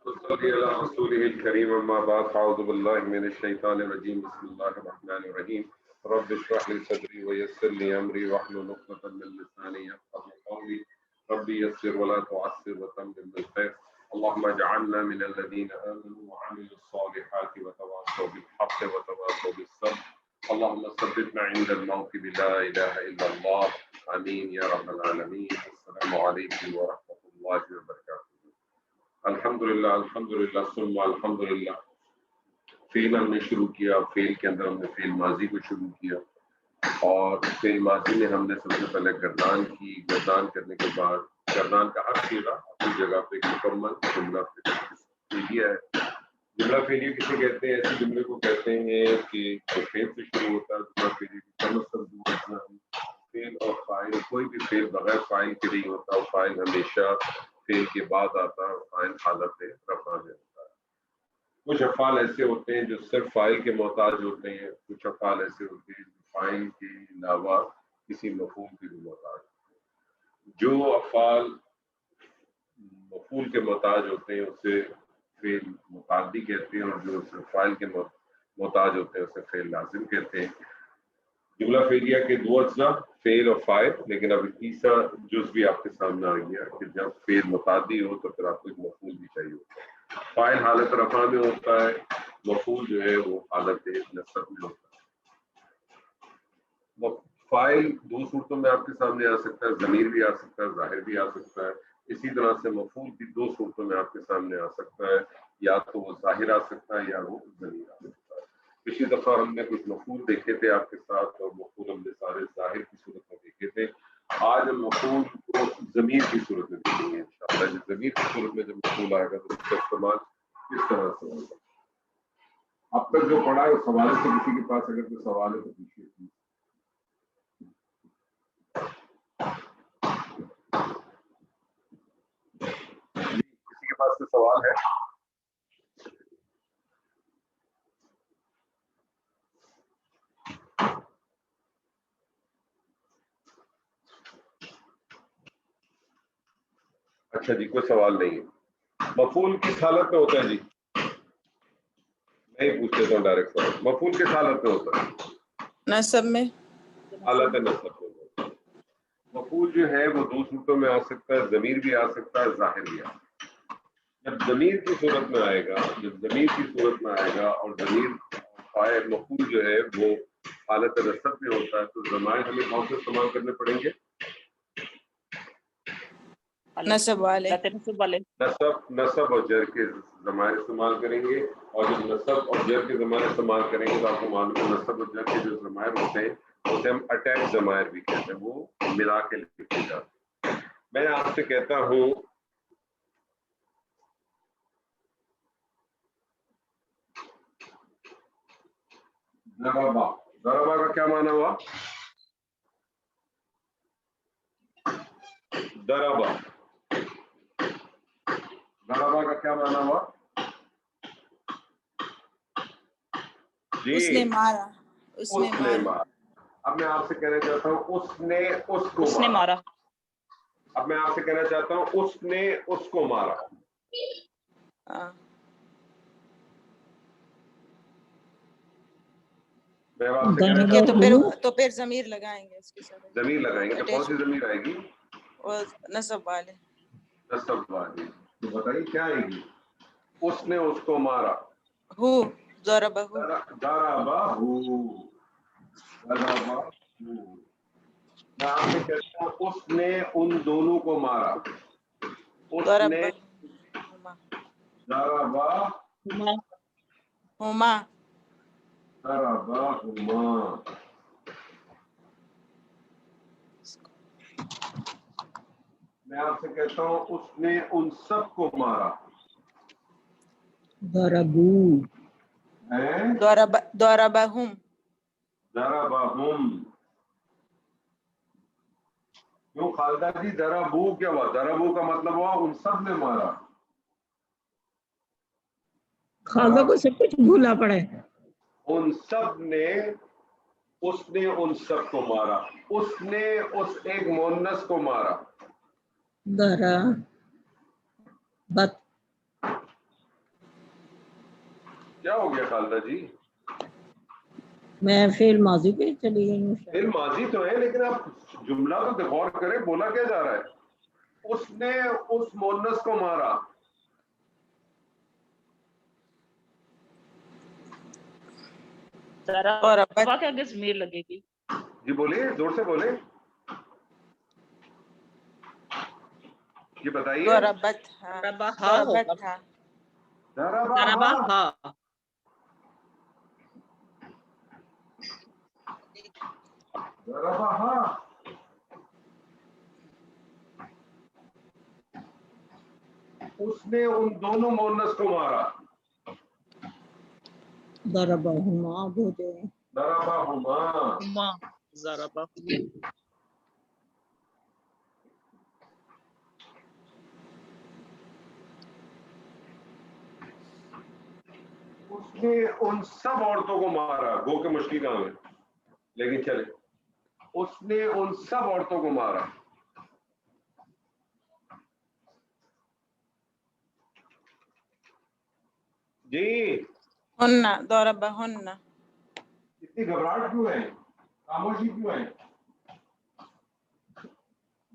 صلی علی رسولہ الکریم اما بعد فاعوذ باللہ من الشیطان الرجیم بسم اللہ الرحمن الرحیم رب اشرح لی صدری ویسر لی امری واحلل عقدۃ من لسانی یفقهوا قولی رب یسر ولا تعسر وتمم بالخیر اللهم اجعلنا من الذين آمنوا وعملوا الصالحات وتواصوا بالحق وتواصوا بالصبر اللهم ثبتنا عند الموت بلا اله الا الله آمین یا رب العالمین. السلام علیکم ورحمۃ اللہ وبرکاتہ. الحمدللہ ثم الحمدللہ. فعل ہم نے شروع کیا. فعل کے اندر ہم نے فعل ماضی کو شروع کیا اور فعل ماضی میں ہم نے سب سے پہلے گردان کی. گردان کرنے کے بعد گردان کا ہر صیغہ اپنی جگہ پہ ایک مکمل جملہ فعلیہ ہے. جملہ فعلیہ کسے کہتے ہیں؟ ایسے جملے کو کہتے ہیں کہ جو فعل سے شروع ہوتا ہے. جملہ فعلیہ کی کم از کم دو اجزاء ہیں. فعل اور فاعل. کوئی بھی فعل بغیر فاعل کے نہیں ہوتا. فاعل ہمیشہ فعل کے بعد آتا ہے. فاعل حالت رفع میں ہوتا ہے. کچھ افعال ایسے ہوتے ہیں جو صرف فاعل کے محتاج ہوتے ہیں. کچھ افعال ایسے ہوتے ہیں جو فاعل کے علاوہ کسی مفعول کے بھی محتاج ہوتے ہیں. جو افعال مفعول کے محتاج ہوتے ہیں اسے فعل متعدی کہتے ہیں اور جو صرف فاعل کے محتاج ہوتے ہیں اسے فعل لازم کہتے ہیں. جملہ فعلیہ کے دو اجزاء فعل اور فاعل. لیکن اب تیسرا جز بھی آپ کے سامنے آ گیا کہ جب فعل متعدی ہو تو پھر آپ کو ایک مفعول بھی چاہیے ہوتا ہے. فاعل حالت رفع میں ہوتا ہے. مفعول جو ہے وہ حالت نصب میں ہوتا ہے. فاعل دو صورتوں میں آپ کے سامنے آ سکتا ہے. ضمیر بھی آ سکتا ہے, ظاہر بھی آ سکتا ہے. اسی طرح سے مفعول بھی دو صورتوں میں آپ کے سامنے آ سکتا ہے. یا تو وہ ظاہر آ سکتا ہے یا وہ ضمیر آ سکتا ہے. پچھلی دفعہ ہم نے کچھ مفعول دیکھے تھے آپ کے ساتھ اور مفعول ہم نے سارے ظاہر کی صورت میں دیکھے تھے. آج ہم مفعول کو ضمیر کی صورت میں دیکھیں گے انشاءاللہ. جب ضمیر کی صورت میں جب مفعول آئے گا تو اس کا استعمال کس طرح سے ہوگا. اب تک جو پڑھا ہے اس حوالے سے کسی کے پاس اگر کوئی سوال ہے تو پوچھیے. کسی کے پاس کوئی سوال ہے؟ اچھا جی, کوئی سوال نہیں ہے. مفعول کس حالت میں ہوتا ہے جی؟ نہیں پوچھ لیتا ہوں ڈائریکٹ سوال. مفعول کس حالت میں ہوتا ہے؟ نصب میں. حالت نصب میں. مفعول جو ہے وہ دو صورتوں میں آ سکتا ہے. ضمیر بھی آ سکتا ہے, ظاہر بھی آ سکتا ہے. جب ضمیر کی صورت میں آئے گا, اور ضمیر فاعل مفعول جو ہے وہ حالت نصب میں ہوتا ہے تو ضمائر ہمیں کون سے استعمال کرنے پڑیں گے؟ نصب والے. نصب اور جر کے ضمائر استعمال کریں گے. اور جب نصب اور جر کے ضمائر استعمال کریں گے تو آپ کو معلوم ہے نصب اور جر کے جو ضمائر ہوتے ہیں اسے ہم اٹیچ ضمائر بھی کہتے ہیں. وہ ملا کے لکھے جاتے ہیں. میں آپ سے کہتا ہوں ضربا. ضربا کا کیا معنی ہوا؟ ضربا. ضربا کا کیا معنی ہوا جی؟ اس نے مارا. اس نے مارا. اب میں آپ سے کہنا چاہتا ہوں اس نے اس کو مارا. اب میں آپ سے کہنا چاہتا ہوں اس نے اس کو مارا. میں آپ سے کہنا چاہتا ہوں تو پھر ضمیر لگائیں گے. اس کے ساتھ ضمیر لگائیں گے. تو کون سی ضمیر آئے گی؟ اور نصب والے. نصب والی. تو بتائیے کیا آئے گی؟ اس نے اس کو مارا. ہو. ضربہ. ضربہ ہو. ضربہ ہو. میں آپ سے کہتا ہوں اس نے ان دونوں کو مارا. اس نے ضربہ ہما. ضربہ ہما. میں آپ سے کہتا ہوں اس نے ان سب کو مارا. ضربو. ضربہم. ضربہم. کیوں خالدہ جی ضربو کیا ہوا؟ ضربو کا مطلب ہوا ان سب نے مارا. خالدہ کو سب کچھ بھولا پڑے. ان سب نے. اس نے ان سب کو مارا. اس نے اس ایک مؤنث کو مارا. بت. کیا ہو گیا خالدہ جی؟ میں فعل ماضی پہ چلی گئی ہوں. فعل ماضی تو ہے لیکن آپ جملہ تو غور کریں، بولا کیا جا رہا ہے؟ اس نے اس مونس کو مارا. ضربہ کے آگے ضمیر لگے گی. جی بولیے، زور سے بولیں، یہ بتائیے. ضربتها ضربہا ہوگا. ضربہا. ضربہا. اس نے ان دونوں مونس کو مارا. ضربہما بوتے ہیں. ضربہما. ہما ضربہ. اس نے ان سب عورتوں کو مارا. گو کے مشکل کام ہے لیکن چلے. اس نے ان سب عورتوں کو مارا. جی ہن ضربہن. اتنی گھبراہٹ کیوں ہے؟ خاموشی کیوں ہے؟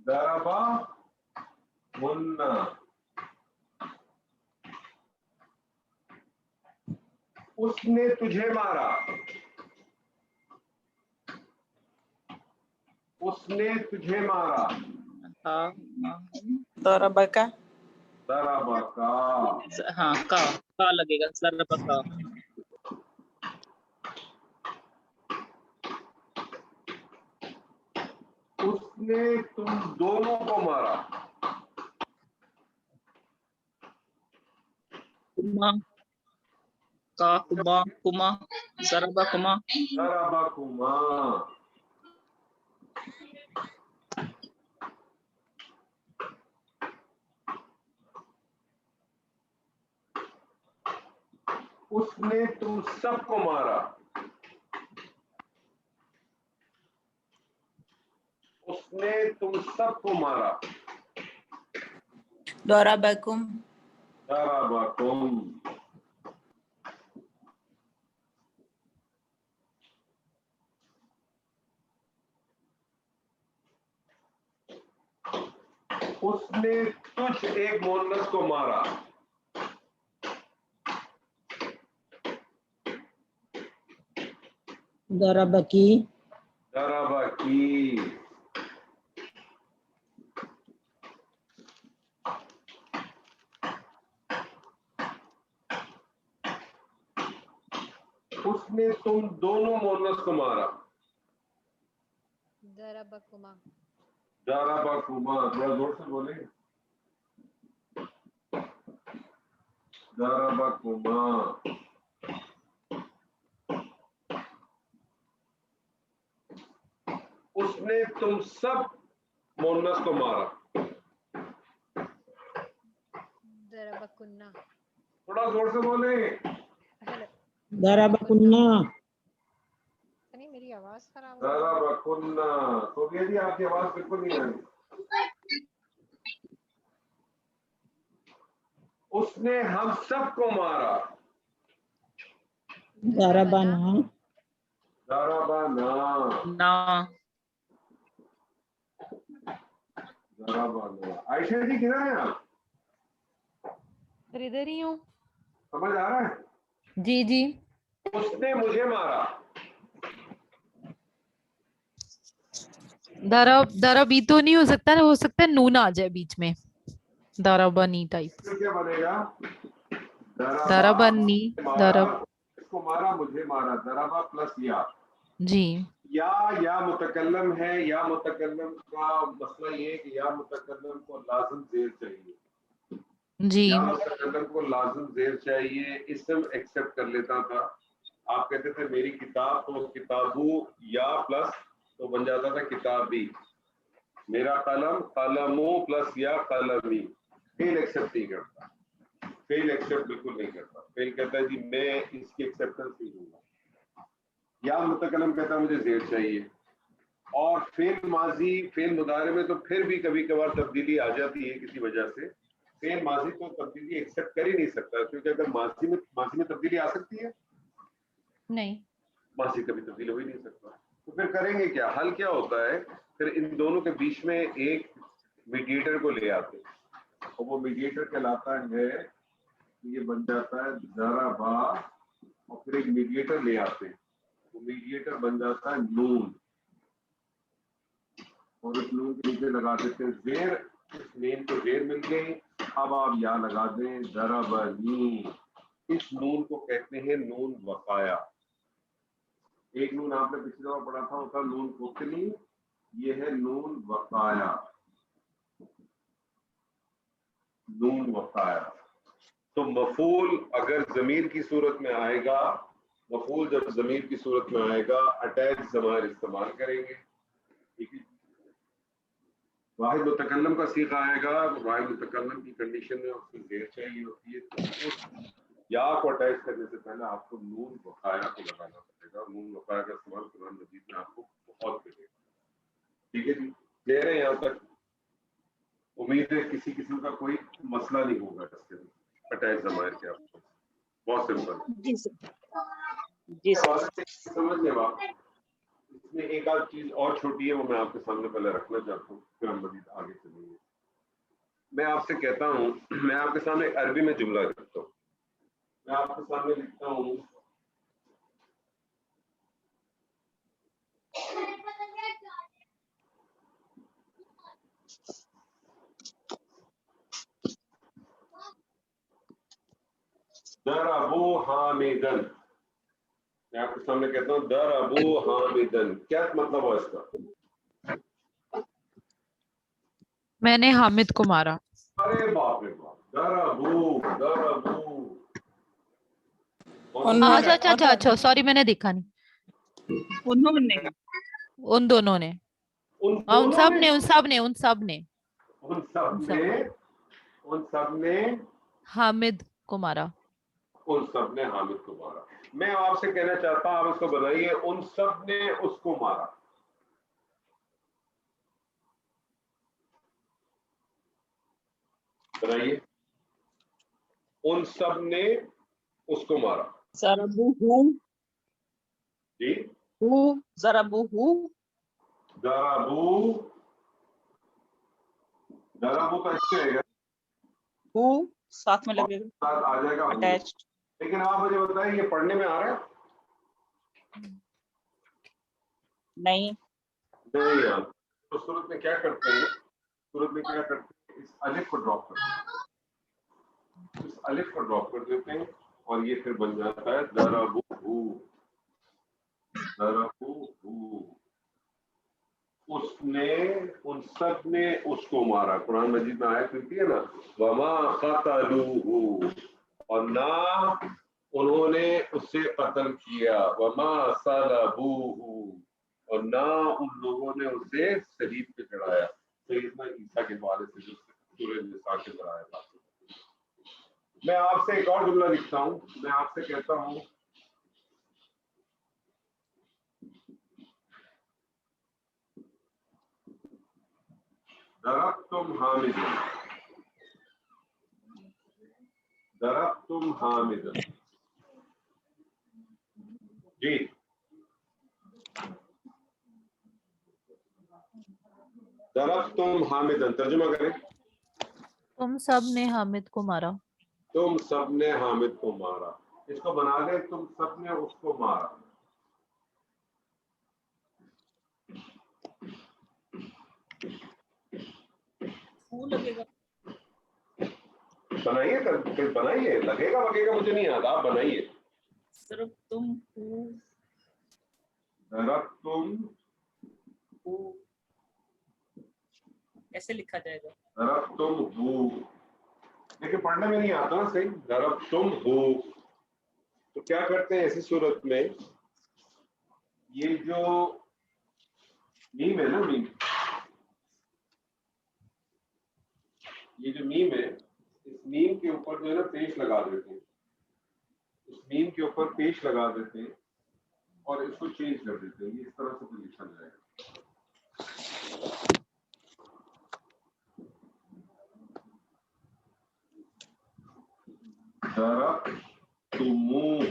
ضربہ ہن. اس نے تجھے مارا. اس نے تجھے مارا. ضربکا. ضربکا. ہاں کا لگے گا. ضربہ کا. اس نے تم دونوں کو مارا. کما کا کما کما ضربہ کما. ضربکما. اس نے تم سب کو مارا. اس نے تم سب کو مارا. ضربکم. ضربکم. اس نے تجھ ایک مونس کو مارا. ضربکی. ضربکی. اس نے تم دونوں مونس کو مارا. ضربکما. ضربکما. تھوڑا زور سے بولیں. ضربکما. اس نے تم سب مونس کو مارا. ضربکنہ. تھوڑا زور سے بولیں. ضربکنہ. نہیں میری آواز خراب ہو رہی ہے. ضربکنہ. تو یہ بھی آپ کی آواز بالکل نہیں آئی. اس نے ہم سب کو مارا. ضربنا. ضربنا. نا ضربنا. عائشہ جی کدھر ہیں آپ؟ ادھر ہی ہوں. سمجھ آ رہا ہے؟ جی جی. اس نے مجھے مارا. دربی تو نہیں ہو سکتا نا. ہو سکتا ہے نون آ جائے بیچ میں. دربنی ٹائپ. پھر کیا بنے گا؟ دربنی. درب. اس کو مارا مجھے مارا. ضربہ پلس یا. جی. یا متکلم ہے. یا متکلم کا مسئلہ یہ ہے کہ یا متکلم کو لازم زیر چاہیے. جی. یا متکلم کو لازم زیر چاہیے. اسم ایکسپٹ کر لیتا تھا. آپ کہتے تھے میری کتاب، تو کتابو یا پلس تو بن جاتا تھا کتابی. میرا قلم قلمو پلس یا قلمی. فیل ایکسپٹ نہیں کرتا. فیل ایکسپٹ بالکل نہیں کرتا. فیل کہتا ہے جی میں اس کی ایکسپٹنس نہیں دوں گا. یا متکلم کہتا ہے مجھے زیر چاہیے. اور فعل ماضی فعل مضارع میں تو پھر بھی کبھی کبھار تبدیلی آ جاتی ہے کسی وجہ سے. فعل ماضی تو تبدیلی ایکسپٹ کر ہی نہیں سکتا، کیونکہ اگر ماضی میں تبدیلی آ سکتی ہے؟ نہیں. ماضی کبھی تبدیل ہو ہی نہیں سکتا. تو پھر کریں گے کیا؟ حل کیا ہوتا ہے؟ پھر ان دونوں کے بیچ میں ایک میڈیٹر کو لے آتے ہیں، اور وہ میڈیٹر کہلاتا ہے، یہ بن جاتا ہے ضربا، اور پھر ایک میڈیٹر لے آتے ہیں، وہ میڈیٹر بن جاتا ہے نون، اور اس نون کے نیچے لگا دیتے ہیں زیر، اس نین کو زیر مل گئی. اب آپ یا لگا دیں ضربنی، اس نون کو کہتے ہیں نون وقایا. ایک نون آپ نے پچھلی دفعہ پڑھا تھا، ہوتا نون کوتنی، یہ ہے نون وقایا، نون وقایا. تو مفعول اگر ضمیر کی صورت میں آئے گا، مفعول جب ضمیر کی صورت میں آئے گا اٹیچ ضمائر استعمال کریں گے. ٹھیک ہے، واحد متکلم کا صیغہ آئے گا، واحد متکلم کی کنڈیشن میں اس کو زیر چاہیے ہوتی ہے، تو اس یا کو اٹیچ کرنے سے پہلے آپ کو نون وقایا کو لگانا پڑے گا. نون وقایا کا استعمال قرآن مجید میں آپ کو بہت ملے گا. ٹھیک ہے جی، دے رہے ہیں یہاں تک؟ امید ہے کسی قسم کا کوئی مسئلہ نہیں ہوگا اس کے اٹیچ ضمائر کے. آپ کو بہت سمپل. جی سر. جی سر. سمجھنے بات اس میں ایک آدھ چیز اور چھوٹی ہے، وہ میں آپ کے سامنے پہلے رکھنا چاہتا ہوں، پھر ہم مزید آگے چلیں گے. میں آپ سے کہتا ہوں، میں آپ کے سامنے عربی میں جملہ لکھتا ہوں، میں آپ کے سامنے لکھتا ہوں ضربوا حامدن. میں آپ کے سامنے کہتا ہوں ضربوا حامدن. کیا مطلب ہے اس کا؟ میں نے حامد کو مارا. ارے باپ رے باپ، ضربوا ضربوا. اچھا سوری، میں نے دیکھا نہیں. انہوں نے، ان دونوں نے، ان سب نے حامد کو مارا. ان سب نے حامد کو مارا. میں آپ سے کہنا چاہتا ہوں، آپ اس کو بتائیے، ان سب نے اس کو مارا. بتائیے، ان سب نے اس کو مارا. ضربوہ، جی، ضربوہ، ضربوا، ضربوا کا اس سے آئے گا، ہو ساتھ میں لگے گا، ساتھ آ جائے گا ہو. اٹیچڈ. لیکن آپ مجھے بتائیں، یہ پڑھنے میں آ رہا ہے؟ نہیں. نہیں یار. تو صورت میں کیا کرتے ہیں، صورت میں کیا کرتے ہیں، اس الف کو ڈراپ کرتے ہیں، اس الف کو ڈراپ کر دیتے ہیں، اور یہ پھر بن جاتا ہے ضربوہ، ضربوہ. اس نے، ان سب نے اس کو مارا. قرآن مجید میں آیت ملتی ہے نا، وما قتلوہ، اور نہ انہوں نے اسے قتل کیا، وما صلبوہ، اور نہ ان لوگوں نے اسے صلیب پہ چڑھایا. سیدنا عیسیٰ کے بارے سے جو سورہ نساء کے اندر آیا تھا. میں آپ سے ایک اور جملہ لکھتا ہوں، میں آپ سے کہتا ہوں ضربتم حامدا، ضربتم حامدا. جی، ضربتم حامدا ترجمہ کریں. تم سب نے حامد کو مارا. تم سب نے حامد کو مارا. اس کو بنا دیں، تم سب نے اس کو مارا. لگے گا. بنائیے، بنائیے، لگے گا وگے گا مجھے نہیں آتا، آپ بنائیے. صرف تم ہو، ضربتم، ایسے لکھا جائے گا. ضربتم ہو، لیکن پڑھنے میں نہیں آتا نا صحیح. ضربتم ہو، تو کیا کرتے ہیں ایسی صورت میں، یہ جو میم ہے نا، میم، یہ جو میم ہے، اس میم کے اوپر جو ہے نا پیش لگا دیتے ہیں، اس میم کے اوپر پیش لگا دیتے ہیں اور اس کو چینج کر دیتے ہیں. یہ اس طرح سے لکھا جائے گا. ضربتموہ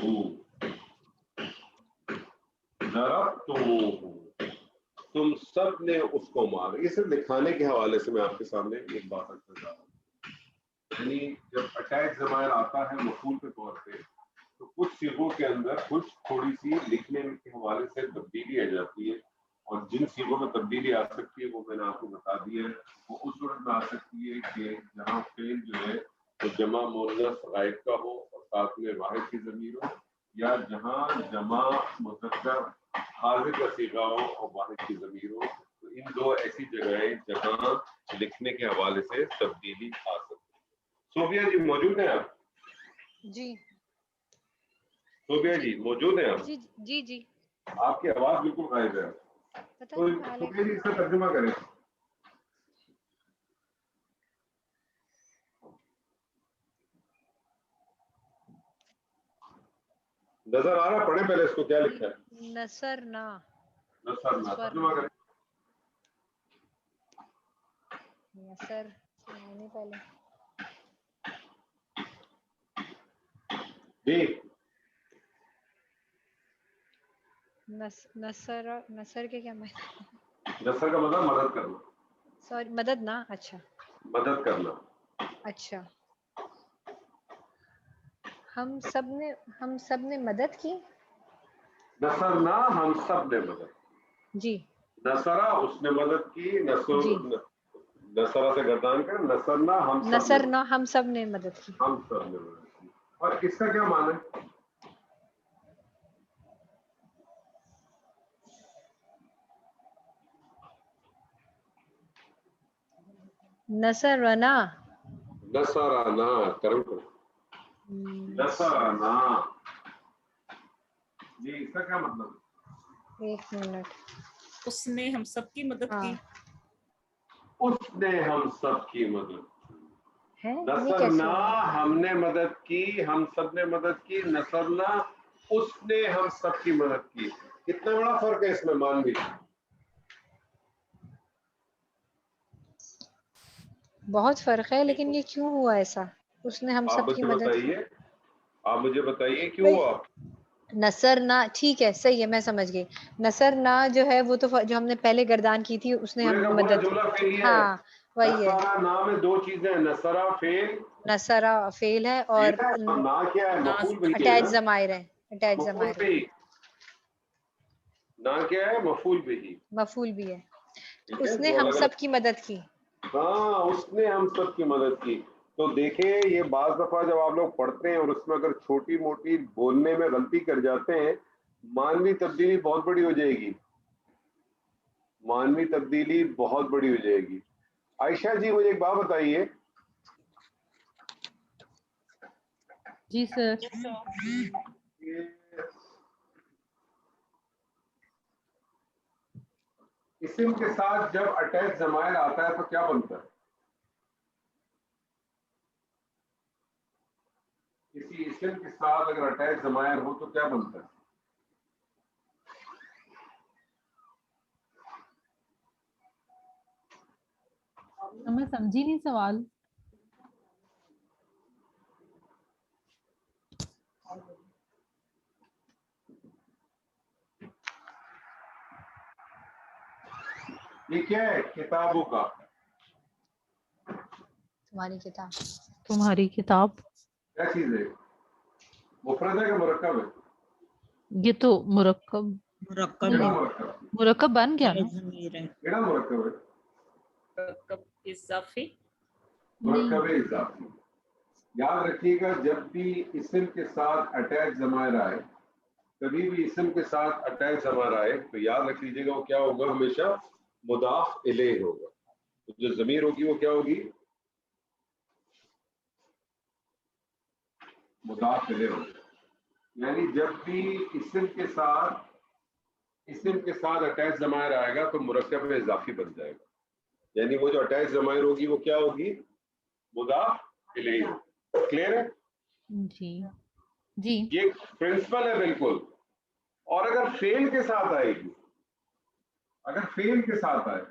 ضربتموہ تم سب نے اس کو مارا. یہ صرف دکھانے کے حوالے سے میں آپ کے سامنے ایک بات رکھنا چاہ رہا ہوں. یعنی جب اٹیچ ضمائر آتا ہے مفعول کے طور پہ تو کچھ صیغوں کے اندر کچھ تھوڑی سی لکھنے کے حوالے سے تبدیلی آ جاتی ہے, اور جن صیغوں میں تبدیلی آ سکتی ہے وہ میں نے آپ کو بتا دی ہے. وہ اس صورت میں آ سکتی ہے کہ جہاں فعل جو ہے وہ جمع مؤنث غائب کا ہو اور ساتھ میں واحد کی ضمیر ہو, یا جہاں جمع مذکر حاضر کا صیغہ ہو اور واحد کی ضمیر ہو. تو ان دو ایسی جگہیں جہاں لکھنے کے حوالے سے تبدیلی آ سکتی ہے. صوفیہ جی موجود ہیں آپ؟ جی صوفیہ جی موجود ہیں آپ؟ جی جی جی آپ کی آواز بالکل غائب ہے. پتہ تو نہیں حال صوفیہ ہے. جی اس کا ترجمہ کریں. نظر آ رہا؟ پڑھیں پہلے اس کو کیا لکھا ہے. نصر نا نصرنا ترجمہ کریں. نصر نہیں پہلے جی نصر کے کیا میں نصر کا مطلب مدد کرنا. سوری مدد نا. اچھا مدد کرنا. اچھا ہم سب نے مدد کی. نصرنا ہم سب نے مدد. جی نصرہ اس نے مدد کی. جی نصرہ سے گردان کر. نصرنا ہم سب نصر نے نا ہم سب نے مدد کی. ہم سب نے مدد کی. اور اس کا کیا معنی ہے؟ نصرنا نصرنا کرم کرو. نصرنا جی اس کا کیا مطلب ہے؟ ایک منٹ. اس نے ہم سب کی مدد ہاں کی. اس نے ہم سب کی مدد کی. ہے یہ نصرنا کیسے ہوگا؟ ہم نے مدد کی. ہم سب نے مدد کی. نصرنا اس نے ہم سب کی مدد کی. کتنا بڑا فرق ہے اس میں مان بھی. بہت فرق ہے, لیکن یہ کیوں ہوا ایسا؟ اس نے ہم آپ سب کی مجھے مدد کی. بتائیے. آپ مجھے بتائیے کیوں بھائی ہوا. نصر نا ٹھیک ہے, صحیح ہے, میں سمجھ گئی. نصر نا جو ہے وہ تو جو ہم نے پہلے گردان کی تھی اس نے پورے کا ہم پورا مدد کی. جملہ فعلی ہے. ہاں وہی ہے. نصرہ نا میں دو چیزیں ہیں. نصرہ فعل نصرہ فعل ہے اور ہے اور نا کیا ہے؟ مفعول بھی ہے اٹیچ نا. ضمائر ہے. اٹیچ مفعول ضمائر بھی. نا کیا ہے؟ مفعول بھی. مفعول بھی ہے. ٹھیک ہے اس نے دو ہم الگ سب کی مدد کی. ہاں اس نے ہم سب کی مدد کی. تو دیکھیں یہ بعض دفعہ جب آپ لوگ پڑھتے ہیں اور اس میں اگر چھوٹی موٹی بولنے میں غلطی کر جاتے ہیں, مانوی تبدیلی بہت بڑی ہو جائے گی. مانوی تبدیلی بہت بڑی ہو جائے گی. عائشہ جی مجھے ایک بات بتائیے. جی سر. اسم کے ساتھ جب اٹیچ ضمائر آتا ہے تو کیا بنتا ہے؟ کسی اسم کے ساتھ اگر اٹیچ ضمائر ہو تو کیا بنتا ہے؟ میں سمجھی نہیں سوال. یہ کیا ہے؟ کتابوں کا. تمہاری کتاب. تمہاری کتاب. کیا چیز ہے؟ مفرد ہے کہ مرکب ہے؟ یہ تو مرکب. مرکب کیڑا ہے. مرکب؟ مرکب بن گیا نا. ضمیر ہے. کیڑا مرکب ہے؟ مرکب اضافی. مرکب اضافی. یاد رکھیے گا جب بھی اسم کے ساتھ اٹیچ ضمائر آئے, کبھی بھی اسم کے ساتھ اٹیچ ضمائر آئے تو یاد رکھ لیجیے گا وہ کیا ہوگا؟ ہمیشہ مضاف الیہ ہوگا. جو ضمیر ہوگی وہ کیا ہوگی؟ مضاف الیہ ہوگا. یعنی جب بھی اسم کے ساتھ اٹیچ ضمائر آئے گا تو مرکب اضافی بن جائے گا. یعنی وہ جو اٹیچ ضمائر ہوگی وہ کیا ہوگی؟ مضاف الیہ ہوگی. کلیئر ہے؟ جی جی. یہ پرنسپل ہے بالکل. اور اگر فعل کے ساتھ آئے گی, اگر فعل کے ساتھ آئے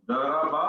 ضربا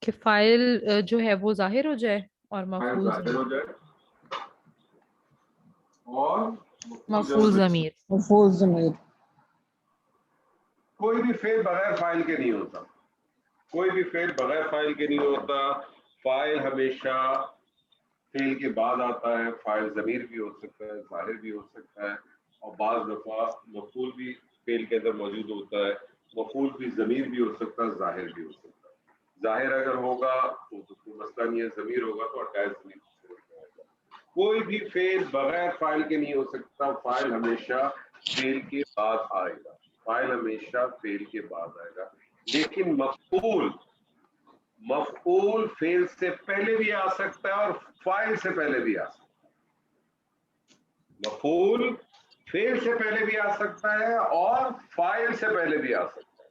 کہ فائل جو ہے وہ ظاہر ہو جائے اور فاعل مفعول ظاہر ہو جائے اور مفعول ضمیر. مفعول ضمیر. کوئی بھی فعل بغیر فاعل کے نہیں ہوتا. کوئی بھی فعل بغیر فاعل کے نہیں ہوتا. فاعل ہمیشہ فعل کے بعد آتا ہے. فاعل ضمیر بھی ہو سکتا ہے, ظاہر بھی ہو سکتا ہے, اور بعض دفعہ مفعول بھی فعل کے اندر موجود ہوتا ہے. مفعول بھی ضمیر بھی ہو سکتا ہے, ظاہر بھی ہو سکتا ہے. ظاہر اگر ہوگا تو کوئی مسئلہ نہیں ہے, ضمیر ہوگا تو اٹیچ ضمیر سے ہو جائے گا. کوئی بھی فعل بغیر فاعل کے نہیں ہو سکتا. فاعل ہمیشہ فعل کے بعد آئے گا. فاعل ہمیشہ فعل کے بعد آئے گا. لیکن مفعول فعل سے پہلے بھی آ سکتا ہے اور فاعل سے پہلے بھی آ سکتا ہے. مفعول فعل سے پہلے بھی آ سکتا ہے اور فاعل سے پہلے بھی آ سکتا ہے.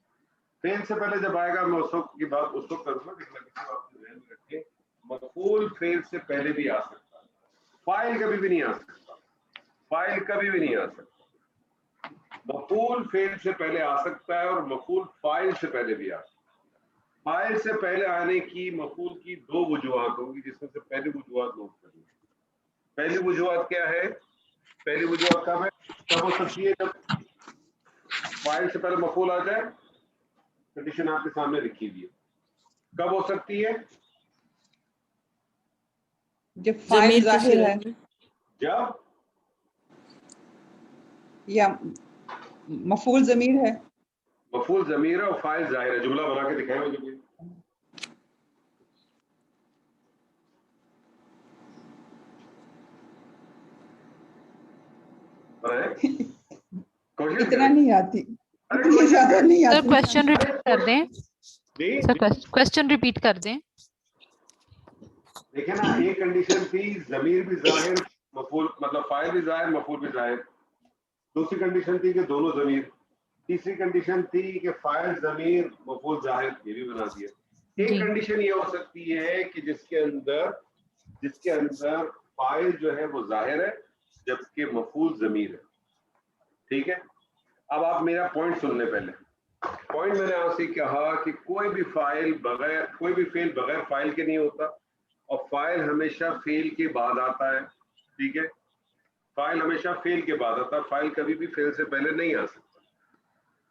فعل سے پہلے جب آئے گا میں اس وقت کی بات اس وقت کروں گا, کسی نہ کسی بات کو ذہن میں رکھیں. مفعول فعل سے پہلے بھی آ سکتا ہے, فاعل کبھی بھی نہیں آ سکتا. فاعل کبھی بھی نہیں آ سکتا. مفعول فعل سے پہلے آ سکتا ہے اور مفعول فاعل سے پہلے بھی آ سکتا ہے. فاعل سے پہلے آنے کی مفعول کی دو وجوہات ہوں گی, جس میں سے پہلی وجوہات نوٹ کریں. پہلی وجوہات کیا ہے؟ پہلی وجوہات کب ہے, کب ہو سکتی ہے؟ جب فاعل سے پہلے مفعول آ جائے. کنڈیشن آپ کے سامنے لکھی ہوئی ہے. کب ہو سکتی ہے؟ جب فاعل ضمیر کی ظاہر ہے صورت میں. جب یا مفعول ضمیر ہے. مفعول ضمیر ہے اور فاعل ظاہر ہے. جملہ بنا کے دکھائیں مجھے کوئی. کوشش اتنا کریں. نہیں آتی, ارے اتنی کوشش زیادہ کریں. نہیں سر آتی. کوشچن ریپیٹ کر دیں. جی سر کوشچن ریپیٹ کر دیں. دیکھیں نا, ایک کنڈیشن تھی ضمیر بھی ظاہر مفعول مطلب فاعل بھی ظاہر مفعول بھی ظاہر. دوسری کنڈیشن تھی کہ دونوں ضمیر. تیسری کنڈیشن تھی کہ فاعل ضمیر مفعول ظاہر, یہ بھی بنا دیا. ایک جی کنڈیشن یہ ہو سکتی ہے کہ جس کے اندر فاعل جو ہے وہ ظاہر ہے جبکہ مفعول ضمیر ہے. ٹھیک ہے, اب آپ میرا پوائنٹ سن لیں. پہلے پوائنٹ میں نے آپ سے کہا کہ کوئی بھی فعل بغیر فاعل کے نہیں ہوتا, اور فاعل ہمیشہ فعل کے بعد آتا ہے. ٹھیک ہے, فاعل ہمیشہ فعل کے بعد آتا ہے. فاعل کبھی بھی فعل سے پہلے نہیں آ سکتا.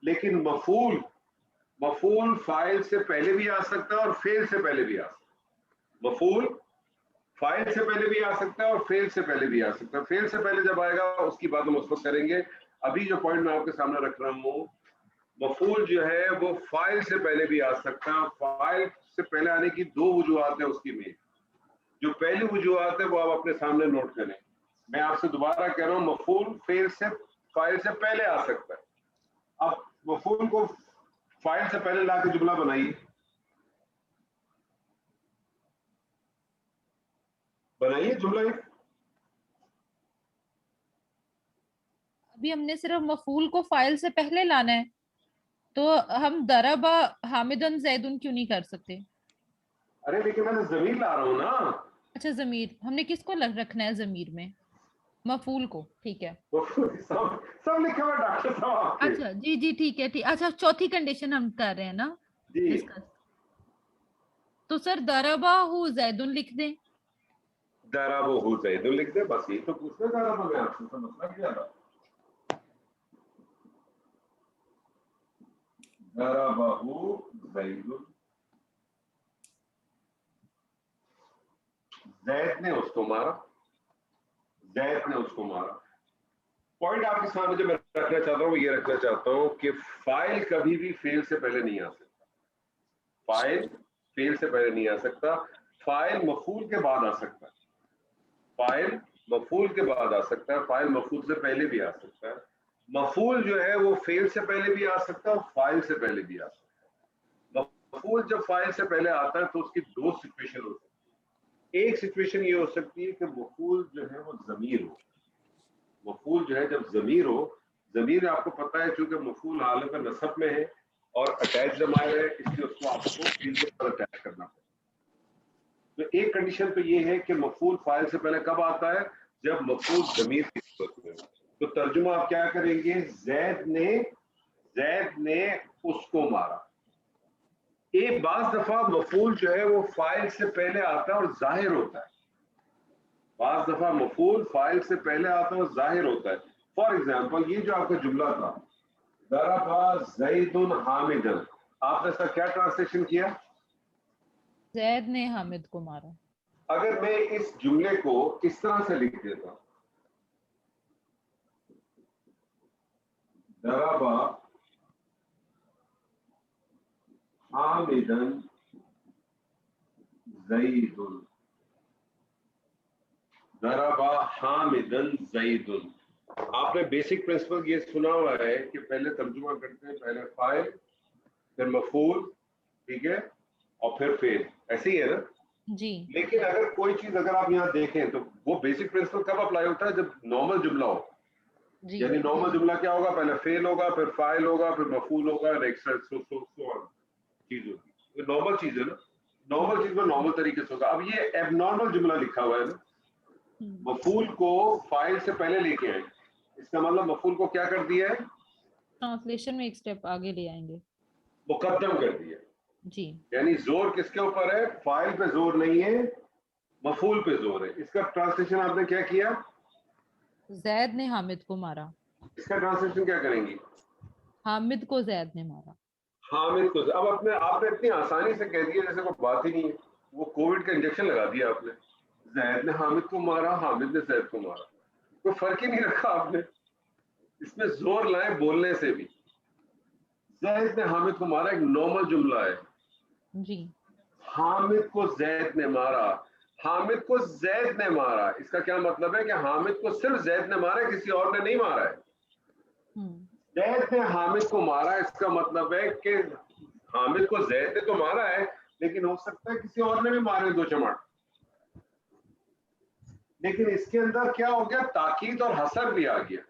لیکن مفعول فاعل سے پہلے بھی آ سکتا ہے اور فعل سے پہلے بھی آ سکتا ہے. مفعول فاعل سے پہلے بھی آ سکتا ہے اور فعل سے پہلے بھی آ سکتا ہے. فعل سے پہلے جب آئے گا اس کی بات ہم اس وقت کریں گے. ابھی جو پوائنٹ میں آپ کے سامنے رکھ رہا ہوں, مفعول جو ہے وہ فاعل سے پہلے بھی آ سکتا ہے. فاعل سے پہلے آنے کی دو وجوہات ہیں اس کی میں. جو پہلی وجوہات ہے وہ آپ اپنے سامنے نوٹ کریں. میں آپ سے دوبارہ کہہ رہا ہوں, مفعول فاعل سے پہلے آ سکتا ہے. اب مفعول کو فاعل سے پہلے لا کے جملہ بنائیے. جملہ ابھی ہم نے صرف مفعول کو فاعل سے پہلے لانا ہے, تو ہم ضربا حامدن زیدن کیوں نہیں کر سکتے؟ ارے لیکن میں ضمیر لا رہا ہوں نا. اچھا ضمیر, ہم نے کس کو رکھنا ہے ضمیر میں؟ مفعول کو. ٹھیک ہے, سب لکھا ہوا ڈاکٹر صاحب آپ کے. اچھا جی جی ٹھیک ہے. اچھا چوتھی کنڈیشن ہم کر رہے ہیں نا جی ڈسکس. تو سر ضربا ہو زیدن لکھ دیں. ضربہ زید لکھ دیں, بس یہ تو پوچھنا چاہ رہا تھا میں آپ سے. مسئلہ کیا تھا؟ ضربہ زید, زید نے اس کو مارا. پوائنٹ آپ کے سامنے جو میں رکھنا چاہتا ہوں وہ یہ رکھنا چاہتا ہوں کہ فاعل کبھی بھی فعل سے پہلے نہیں آ سکتا. فاعل فعل سے پہلے نہیں آ سکتا. فاعل مفعول کے بعد آ سکتا ہے. فاعل مفعول کے بعد آ سکتا ہے. فاعل مفعول سے پہلے بھی آ سکتا ہے. مفعول جو ہے وہ فعل سے پہلے بھی آ سکتا ہے اور فاعل سے پہلے بھی آ سکتا ہے. مفعول جب فاعل سے پہلے آتا ہے تو اس کی دو سچویشن ہو سکتی ہے. ایک سچویشن یہ ہو سکتی ہے کہ مفعول جو ہے وہ ضمیر ہو. مفعول جو ہے جب ضمیر ہو, ضمیر آپ کو پتا ہے چونکہ مفعول حالت نصب میں ہے اور اٹیچ ضمائر ہے, اس لیے اس کو آپ کو فعل کے ساتھ اٹیچ کرنا پڑتا ہے. تو ایک کنڈیشن تو یہ ہے کہ مفعول فاعل سے پہلے کب آتا ہے؟ جب مفعول ضمیر کی صورت میں. تو ترجمہ آپ کیا کریں گے؟ زید نے اس کو مارا. ایک بعض دفعہ مفعول جو ہے وہ فاعل سے پہلے آتا ہے اور ظاہر ہوتا ہے. بعض دفعہ مفعول فاعل سے پہلے آتا ہے اور ظاہر ہوتا ہے. فار ایگزامپل یہ جو آپ کا جملہ تھا ضرب زید حامدا, آپ نے سر کیا ٹرانسلیشن کیا؟ زید نے حامد کو مارا. اگر میں اس جملے کو اس طرح سے لکھ دیتا ضرب حامدا زید, ضرب حامدا زید, آپ نے بیسک پرنسپل یہ سنا ہوا ہے کہ پہلے ترجمہ کرتے ہیں, پہلے فاعل پھر مفعول, ٹھیک ہے, اور پھر فعل, ایسے ہی ہے نا جی. لیکن اگر کوئی چیز اگر آپ یہاں دیکھیں تو وہ بیسک پرنسپل کب اپلائی ہوتا ہے؟ جب نارمل جملہ ہو. جی یعنی نارمل جملہ کیا ہوگا؟ پہلے فعل ہوگا, پھر فاعل ہوگا, پھر مفعول ہوگا, ایکسٹرا چیز ہوگی. یہ نارمل چیز ہے نا, نارمل چیز میں نارمل طریقے سے ہوگا. اب یہ ایب نارمل جملہ لکھا ہوا ہے نا, مفعول کو فاعل سے پہلے لے کے آئے, اس کا مطلب مفعول کو کیا کر دیا ہے؟ ٹرانسلیشن میں ایک سٹیپ آگے لے آئیں گے, مقدم کر دیا. جی. یعنی زور کس کے اوپر ہے؟ فاعل پہ زور نہیں ہے, مفعول پہ زور ہے. اس کا ٹرانسلیشن آپ نے کیا کیا؟ زید نے حامد کو مارا. اس کا ٹرانسلیشن کیا کریں گی؟ حامد کو زید نے مارا. حامد کو. اب آپ نے اتنی آسانی سے کہہ دیا جیسے کوئی بات ہی نہیں ہے. وہ کووڈ کا انجیکشن لگا دیا آپ نے, زید نے حامد کو مارا, حامد نے زید کو مارا, کوئی فرق ہی نہیں رکھا آپ نے. اس میں زور لائے بولنے سے بھی. زید نے حامد کو مارا ایک نارمل جملہ ہے. جی. حامد کو زید نے مارا, حامد کو زید نے مارا, اس کا کیا مطلب ہے کہ حامد کو صرف زید نے مارا ہے, کسی اور نے نہیں مارا ہے. زید نے حامد کو مارا, اس کا مطلب ہے کہ حامد کو زید نے تو مارا ہے, لیکن ہو سکتا ہے کسی اور نے بھی مارے دو چماٹ. لیکن اس کے اندر کیا ہو گیا؟ تاکید اور حصر بھی آ گیا.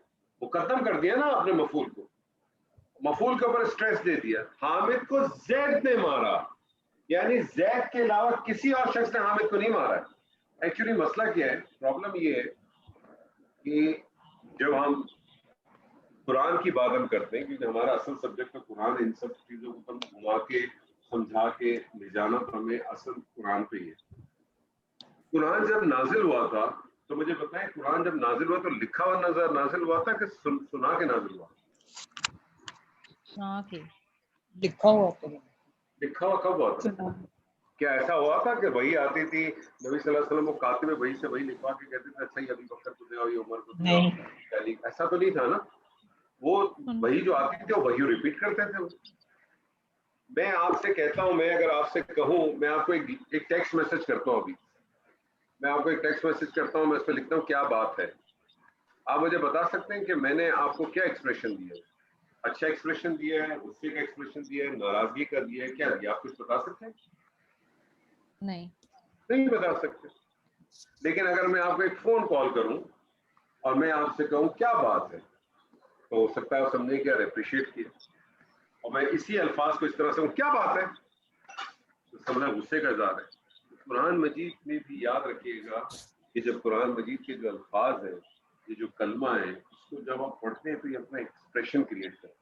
مقدم کر دیا نا آپ نے مفعول کو, مفعول کے اوپر اسٹریس دے دیا. حامد کو زید نے مارا, یعنی زید کے علاوہ کسی اور شخص نے حامد کو نہیں مارا ہے. ایکچولی مسئلہ کیا ہے؟ پرابلم یہ ہے کہ جب ہم قرآن کی بات ہم کرتے ہیں, کیونکہ ہمارا اصل سبجیکٹ ہے قرآن, ان سب چیزوں کو ہم گھما کے سمجھا کے لے جانا تو ہمیں اصل قرآن پہ ہی ہے. قرآن جب نازل ہوا تھا تو مجھے بتائیں, قرآن جب نازل ہوا تو لکھا ہوا نازل ہوا تھا کہ سنا کے نازل ہوا؟ سنا کے. لکھا ہوا تو لکھا ہوا کب ہوا تھا؟ کیا ایسا ہوا تھا کہ وہی آتی تھی نبی صلی اللہ علیہ وسلم کو کاتب وہی سے وہی لکھوا کے کہتے تھے اچھا یہ ابھی بکر کو دیا, یہ عمر کو دیا, ایسا تو نہیں تھا نا. وہ وہی جو آتی تھی وہی ریپیٹ کرتے تھے. میں آپ سے کہتا ہوں, میں اگر آپ سے کہوں, میں آپ کو ایک ٹیکسٹ میسج کرتا ہوں, ابھی میں آپ کو ایک ٹیکسٹ میسج کرتا ہوں, میں اس پہ لکھتا ہوں کیا بات ہے, آپ مجھے بتا سکتے ہیں کہ میں نے آپ کو کیا ایکسپریشن دیا ہے؟ اچھا ایکسپریشن دیا ہے, غصے کا ایکسپریشن دیا ہے, ناراضگی کا دیا ہے, کیا دیا؟ آپ کچھ بتا سکتے ہیں؟ نہیں بتا سکتے. لیکن اگر میں آپ کو ایک فون کال کروں اور میں آپ سے کہوں کیا بات ہے, تو ہو سکتا ہے آپ سمجھیں کہ یار اپریشیٹ کیا, اور میں اسی الفاظ کو اس طرح سے کیا بات ہے تو سمجھنا غصے کا اظہار ہے. قرآن مجید میں بھی یاد رکھیے گا کہ جب قرآن مجید کے جو الفاظ ہیں, یہ جو کلمہ ہے, اس کو جب آپ پڑھتے ہیں تو یہ اپنا ایکسپریشن کریٹ کرتے ہیں.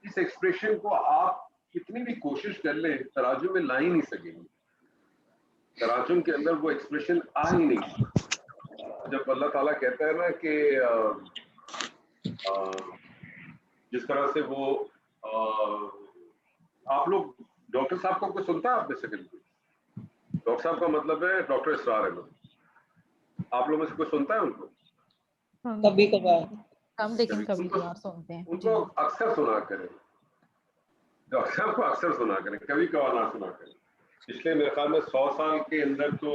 اس ایکسپریشن کو آپ کتنی بھی کوشش کر لیں تراجم میں لا ہی نہیں سکیں گے. تراجم کے اندر وہ ایکسپریشن آ ہی نہیں. جب اللہ تعالیٰ کہتا ہے نا کہ جس طرح سے وہ آپ لوگ ڈاکٹر صاحب کو کوئی سنتا ہے آپ میں سے؟ بالکل ڈاکٹر صاحب کا مطلب ہے ڈاکٹر اسرار احمد. آپ لوگوں میں سے کوئی سنتا ہے ان کو؟ کبھی کبھار ہم لیکن کبھی کبھار سنتے ہیں. ان کو اکثر سنا کریں, ڈاکٹر صاحب کو اکثر سنا کریں, کبھی کبھار نہ سنا کریں. پچھلے میرے خیال میں 100 سال کے اندر تو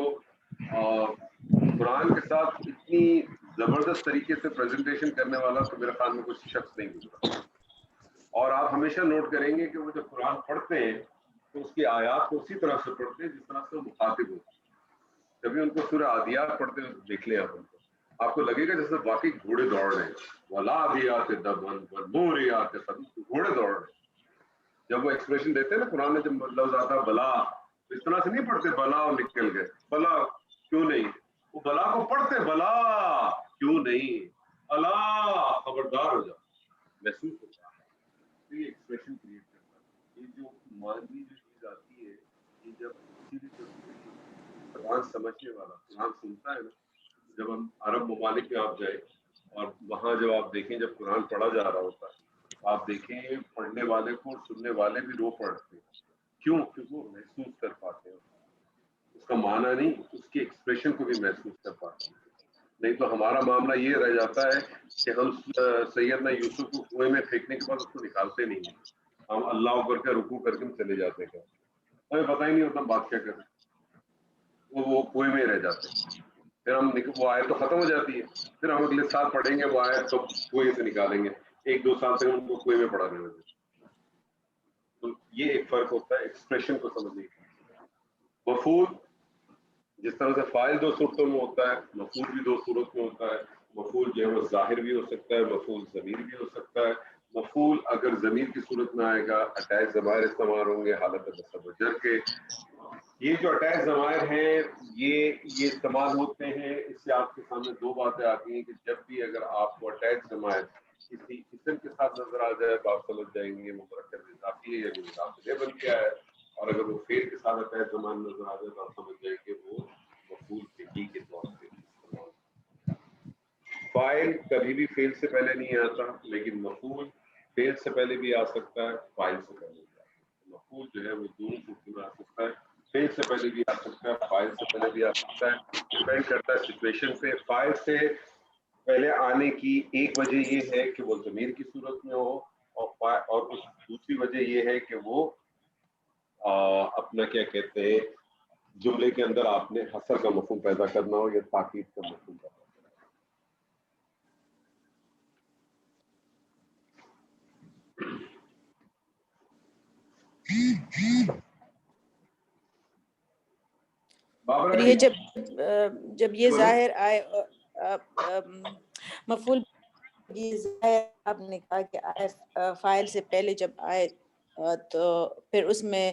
قرآن کے ساتھ اتنی زبردست طریقے سے پریزنٹیشن کرنے والا تو میرے خیال میں کوئی شخص نہیں گزرا. اور آپ ہمیشہ نوٹ کریں گے کہ وہ جب قرآن پڑھتے ہیں تو اس کی آیات کو اسی طرح سے پڑھتے ہیں جس طرح سے وہ مخاطب ہوتے ہیں. کبھی ان کو سورہ عادیات پڑھتے ہوئے دیکھ لیں آپ کو لگے گا جیسے واقعی گھوڑے دوڑ رہے ہیں. والعادیات ضبحا فالموریات قدحا, گھوڑے دوڑ رہے ہیں. جب وہ ایکسپریشن دیتے ہیں نا قرآن میں, جب لفظ آتا ہے بلا, اس طرح سے نہیں پڑھتے بلا اور نکل گئے, بلا کیوں نہیں, وہ بلا کو پڑھتے بلا کیوں نہیں, اللہ خبردار ہو جاؤ, محسوس ہوتا ہے. یہ ایکسپریشن کریٹ کرتا ہے. یہ جو مانوی جو چیز آتی قرآن سمجھنے والا قرآن سنتا ہے نا. جب ہم عرب ممالک میں آپ جائیں اور وہاں جب آپ دیکھیں جب قرآن پڑھا جا رہا ہوتا ہے آپ دیکھیں پڑھنے والے کو اور سننے والے بھی رو پڑتے ہیں. کیوں؟ کیونکہ وہ محسوس کر پاتے ہیں اس کا معنی نہیں, اس کے ایکسپریشن کو بھی محسوس کر پاتے ہیں. نہیں تو ہمارا معاملہ یہ رہ جاتا ہے کہ ہم سیدنا یوسف کو کنویں میں پھینکنے کے بعد اس کو نکالتے نہیں ہیں, ہم اللہ اکبر کا رکوع کر کے چلے جاتے ہیں, ہمیں پتہ ہی نہیں ہوتا بات کیا کریں, وہ کنویں میں رہ جاتے ہیں. پھر ہم وہ آیت تو ختم ہو جاتی ہے, پھر ہم اگلے سال پڑھیں گے وہ آیت تو کنویں سے نکالیں گے, 1-2 سال تک ان کو کنویں میں پڑھانے لگے. تو یہ ایک فرق ہوتا ہے ایکسپریشن کو سمجھنے کا. مفعول جس طرح سے فاعل 2 صورتوں میں ہوتا ہے, مفعول بھی 2 صورت میں ہوتا ہے. مفعول جو ہے وہ ظاہر بھی ہو سکتا ہے, مفعول ضمیر بھی ہو سکتا ہے. مفعول اگر ضمیر کی صورت میں آئے گا اٹیچ ضمائر استعمال ہوں گے حالت نصب و جر کے. یہ جو اٹیچ ضمائر ہیں یہ استعمال ہوتے ہیں. اس سے آپ کے سامنے 2 باتیں آتی ہیں کہ جب بھی اگر آپ کو اٹیچ ضمائر کسی اسم کے ساتھ نظر آ جائے تو آپ سمجھ جائیں گے وہ مرکب اضافی ہے یا اضافی بن گیا ہے, اور اگر وہ فعل کے ساتھ اٹیچ ضمائر نظر آ جائے تو آپ سمجھ جائیں گے وہ مفعول فعلی کے طور پہ استعمال. فاعل کبھی بھی فعل سے پہلے نہیں آتا, لیکن مفعول فعل سے پہلے بھی آ سکتا ہے, فاعل سے پہلے بھی آ سکتا ہے. مفعول جو ہے وہ 2 صورتوں میں آ سکتا ہے, فعل سے پہلے بھی آ سکتا ہے, فاعل سے پہلے بھی آ سکتا ہے. ڈیپینڈ کرتا ہے سچویشن پہ. فاعل سے پہلے آنے کی ایک وجہ یہ ہے کہ وہ ضمیر کی صورت میں ہو, اور اس دوسری وجہ یہ ہے کہ وہ اپنا کیا کہتے ہیں جملے کے اندر آپ نے حصر کا مفہوم پیدا کرنا ہو یا تاکید کا مفہوم پیدا کرنا ہو. اور یہ جب یہ ظاہر آئے مفعول یہ ظاہر آپ نے کہا کہ آئے فاعل سے پہلے جب آئے تو پھر اس میں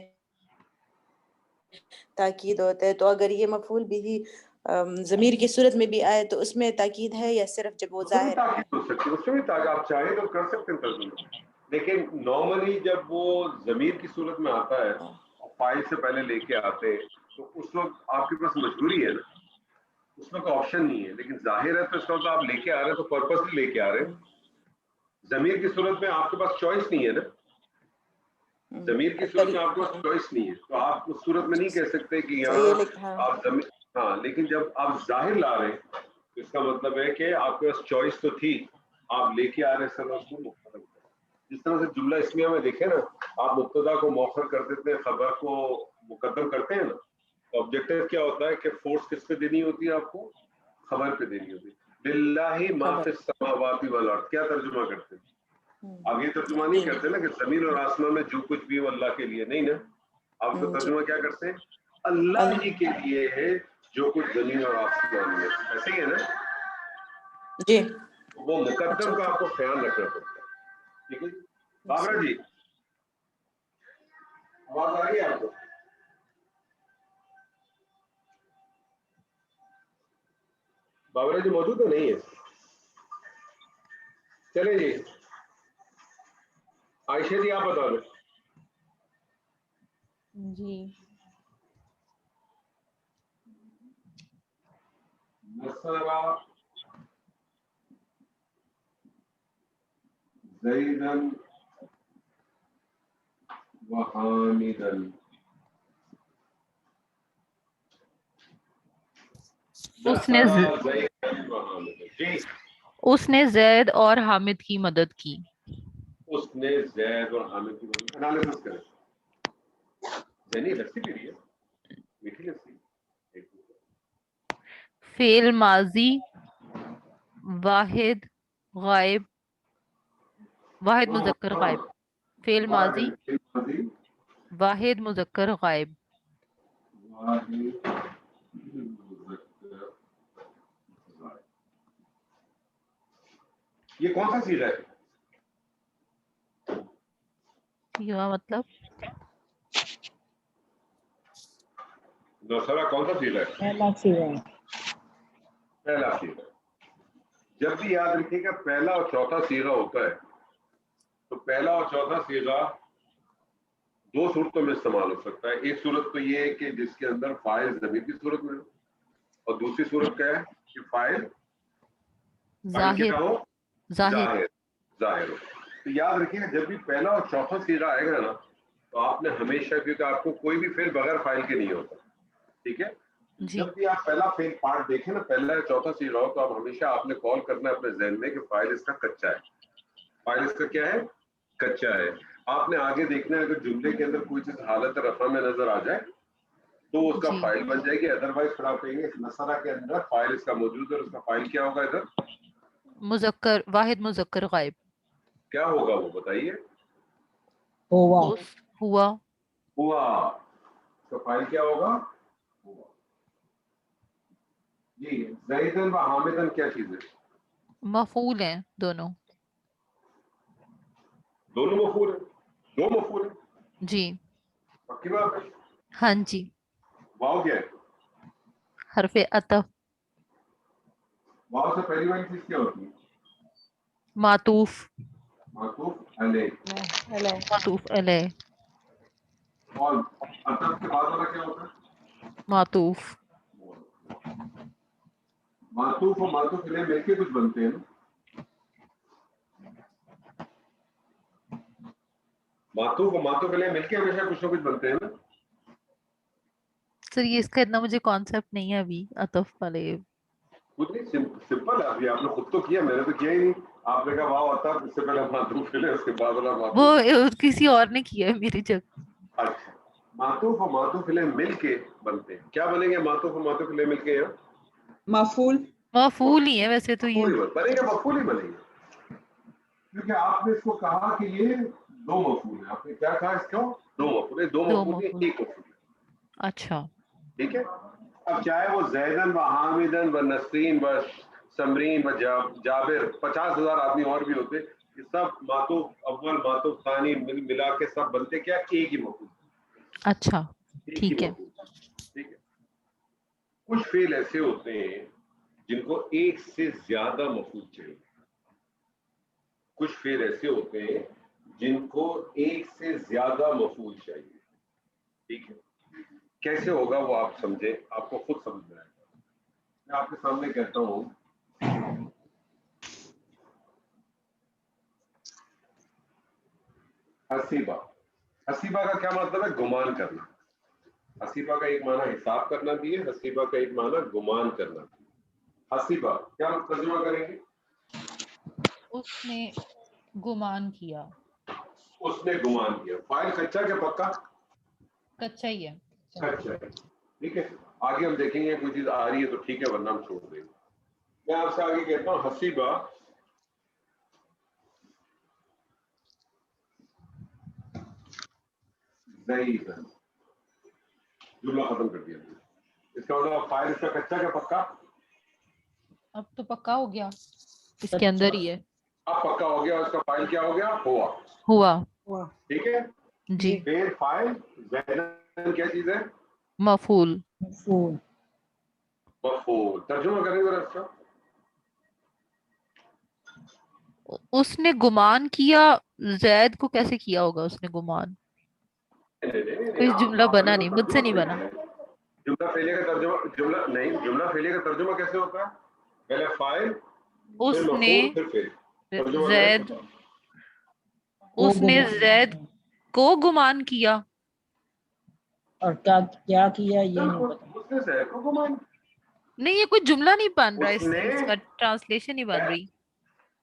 تاکید ہوتا ہے, تو اگر یہ مفعول بھی ضمیر کی صورت میں بھی آئے تو اس میں تاکید ہے یا صرف جب وہ ظاہر تاکید ہو سکتی ہے, اس میں بھی تاکید آپ چاہیں تو کر سکتے ہیں ترجمہ, لیکن نارملی جب وہ ضمیر کی صورت میں آتا ہے اور فاعل سے پہلے لے کے آتے تو اس وقت آپ کے پاس مجبوری ہے نا, اس میں کوئی آپشن نہیں ہے. لیکن ظاہر ہے تو اس وقت آپ لے کے آ رہے ہیں تو پرپسلی لے کے آ رہے ہیں. ضمیر کی صورت میں آپ کے پاس چوائس نہیں ہے نا, ضمیر کی صورت میں آپ کے پاس چوائس نہیں ہے, تو آپ اس صورت میں نہیں کہہ سکتے کہ یہاں آپ ضمیر, ہاں لیکن جب آپ ظاہر لا رہے ہیں تو اس کا مطلب ہے کہ آپ کے پاس چوائس تو تھی, آپ لے کے آ رہے ہیں اس کو مختلف کریں. جس طرح سے جملہ اسمیہ میں دیکھیں نا, آپ مبتدا کو مؤخر کر دیتے ہیں, خبر کو مقدم کرتے ہیں نا, تو آبجیکٹو کیا ہوتا ہے کہ فورس کس پہ دینی ہوتی ہے, آپ کو خبر پہ دینی ہوتی ہے. للہ ما فی السماوات والارض کیا ترجمہ کرتے ہیں آپ؟ یہ ترجمہ نہیں کرتے نا کہ زمین اور آسمان میں جو کچھ بھی ہو اللہ کے لیے, نہیں نا, آپ کا ترجمہ کیا کرتے ہیں اللہ ہی کے لیے ہے جو کچھ زمین اور آسمان میں, ایسے ہی ہے نا جی. وہ مقدم کا آپ کو خیال رکھنا پڑتا ہے. ٹھیک ہے بابرا جی, آواز آ رہی ہے آپ کو؟ بابرا جی موجود ہے نہیں ہے؟ چلے جی عائشہ جی آپ بتا دیں. جی نصرہ زیدن و حامدن, اس نے زید اور حامد کی مدد کی. اس نے زید اور حامد کی مدد. انالیسس کریں, ذہنی لسی بھی رہی ہے, میٹھی لسی. فعل ماضی واحد غائب, واحد مذکر غائب. فعل ماضی واحد مذکر غائب. یہ کون سا صیغہ ہے؟ یہ مطلب نصرہ کون سا صیغہ ہے؟ پہلا صیغہ. پہلا صیغہ. جب بھی یاد رکھیے گا پہلا اور چوتھا صیغہ ہوتا ہے تو پہلا اور چوتھا صیغہ دو صورتوں میں استعمال ہو سکتا ہے. ایک صورت تو یہ ہے کہ جس کے اندر فاعل ضمیر کی صورت میں ہو, اور دوسری صورت کیا ہے کہ فاعل ظاہر کیا ہو, ظاہر ظاہر ہو. تو یاد رکھیے جب بھی پہلا اور چوتھا صیغہ آئے گا نا تو آپ نے ہمیشہ, کیونکہ آپ کو کوئی بھی فعل بغیر فاعل کے نہیں ہوتا, ٹھیک ہے, جی جب بھی آپ پہلا فعل پارٹ دیکھیں نا, پہلا یا چوتھا صیغہ ہو, تو آپ ہمیشہ آپ نے کال کرنا ہے اپنے ذہن میں کہ فاعل اس کا کچا ہے. فاعل اس کا کیا ہے, کچا ہے. آپ نے آگے دیکھنا ہے اگر جملے کے اندر کوئی چیز حالت رفع میں نظر آ جائے تو اس کا جی فاعل بن جائے گی, ادروائز پھر آپ کہیں گے نصرہ کے اندر فاعل اس کا موجود ہے اور اس کا فاعل کیا ہوگا, ادھر مذکر واحد مذکر غائب. کیا ہوگا وہ بتائیے. ہوا اس ہوا ہوا, اس کا فاعل کیا ہوگا, ہوا. جی زیدن و حامدن کیا چیز ہے, مفعول ہیں دونوں. دونوں مفعول ہیں, دو مفعول ہیں, جی پکی بات ہے. ہاں جی. واو کیا ہے, حرف عطف واو سے پہلی والی چیز کیا ہوتی ہے, معطوف معطوف علیہ, معطوف علیہ اور عطف کے بعد والا کیا ہوتا ہے, معطوف. معطوف اور معطوف علیہ مل کے کچھ بنتے ہیں نا, معطوف اور معطوف علیہ مل کے ہمیشہ کچھ نہ کچھ بنتے ہیں نا. سر یہ اس کا اتنا مجھے کانسیپٹ نہیں ہے ابھی عطف والے. کچھ نہیں, سمپل ہے. ابھی آپ نے خود تو کیا, میں نے تو کیا ہی نہیں. آپ نے کہا واو عطف, اس سے پہلے معطوف علیہ, اس کے بعد والا وہ معطوف. کسی اور نے کیا ہے میری جگہ. اچھا, معطوف اور معطوف علیہ مل کے بنتے ہیں. کیا بنیں گے معطوف اور معطوف علیہ مل کے یہاں, مفعول. مفعول ہی ہے ویسے تو یہ. مفعول بنے گا, مفعول ہی بنے گا, کیونکہ آپ نے اس کو کہا کہ یہ دو مفعول ہیں. آپ نے کیا کہا اس کو, دو مفعول ہے, دو دو مفعول ہیں, مفعول. ایک مفعول ہے, اچھا ٹھیک ہے. اب چاہے وہ زیدن و حامدن و نسرین و سمرین و جابر 50,000 آدمی اور بھی ہوتے, یہ سب معطوف اول معطوف ثانی ملا کے سب بنتے کیا, ایک ہی مفعول, اچھا ایک ہی ٹھیک ہے. مفعول, ٹھیک ہے. کچھ فعل ایسے ہوتے ہیں جن کو ایک سے زیادہ مفعول چاہیے. کچھ فعل ایسے ہوتے ہیں جن کو ایک سے زیادہ مفعول چاہیے, ٹھیک ہے. کیسے ہوگا وہ آپ سمجھیں, آپ کو خود سمجھ میں آئے گا. میں آپ کے سامنے کہتا ہوں حسیبہ. حسیبہ کا کیا مطلب ہے, گمان کرنا. حسیبہ کا ایک معنی حساب کرنا بھی ہے, حسیبہ کا ایک معنی گمان کرنا بھی ہے. حسیبہ کیا ترجمہ کریں گے, اس نے گمان کیا. اس نے گمان کیا. فاعل کچا کیا پکا, کچا ہی ہے. کچا ہے, ٹھیک ہے. آگے ہم دیکھیں گے کوئی چیز آ رہی ہے تو ٹھیک ہے, ورنہ ہم چھوڑ دیں گے. میں آپ سے آگے کہتا ہوں حسیبہ زیدن, جملہ ختم کر دیا. اس کا مطلب فاعل اس کا کچا کیا پکا, اب تو پکا ہو گیا, اس کے اندر ہی ہے. اب پکا ہو گیا. اس کا فاعل کیا ہو گیا, ہوا, ہوا. ٹھیک ہے. جی پھر فاعل زیدن کیا چیز ہے, مفعول. مفعول مفعول. ترجمہ کریں ذرا اس کا. اس نے گمان کیا, زید کو کیسے کیا ہوگا اس نے گمان, کوئی جملہ بنا نہیں, مجھ سے نہیں بنا. جملہ فعلیہ کا ترجمہ, جملہ نہیں, جملہ فعلیہ کا ترجمہ کیسے ہوتا ہے, پہلے فاعل پھر اس نے مفعول پھر فعل. ترجمہ زید کریں. اس نے زید کو گمان کیا. اور کیا کیا یہ نہیں بالکل, پتا. اس نے زید کو گمان. نہیں یہ کوئی جملہ نہیں بن رہا, اس نے, اس کا ٹرانسلیشن نہیں بن رہی.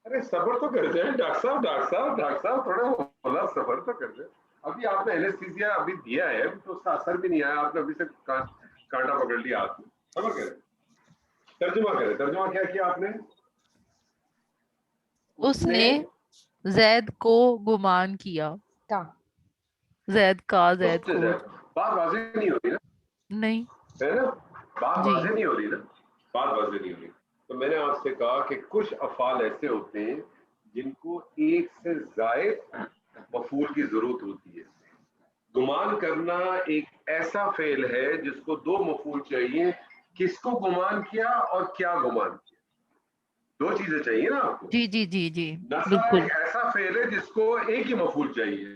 ارے صبر تو کر دیں ڈاکٹر صاحب, ڈاکٹر صاحب تھوڑا بولا صبر تو کر دیں. ابھی آپ نے اینستھیسیا ابھی دیا ہے, ابھی تو اس کا اثر بھی نہیں آیا, آپ نے ابھی سے کانٹا پکڑ لیا ہاتھ میں. صبر کریں, ترجمہ کریں. ترجمہ کیا کیا آپ نے, اس نے زید کو گمان کیا. کا زید کا, زید اس سے کو. زید. بات واضح نہیں ہو رہی نا, نہیں ہے نا, بات جی واضح نہیں ہو رہی نا, بات واضح نہیں ہو رہی. تو میں نے آپ سے کہا کہ کچھ افعال ایسے ہوتے ہیں جن کو ایک سے زائد مفعول کی ضرورت ہوتی ہے. گمان کرنا ایک ایسا فعل ہے جس کو دو مفعول چاہیے. کس کو گمان کیا اور کیا گمان کیا, دو چیزیں چاہیے نا آپ کو. جی جی جی جی نصرہ بالکل. ایک ایسا فعل ہے جس کو ایک ہی مفعول چاہیے.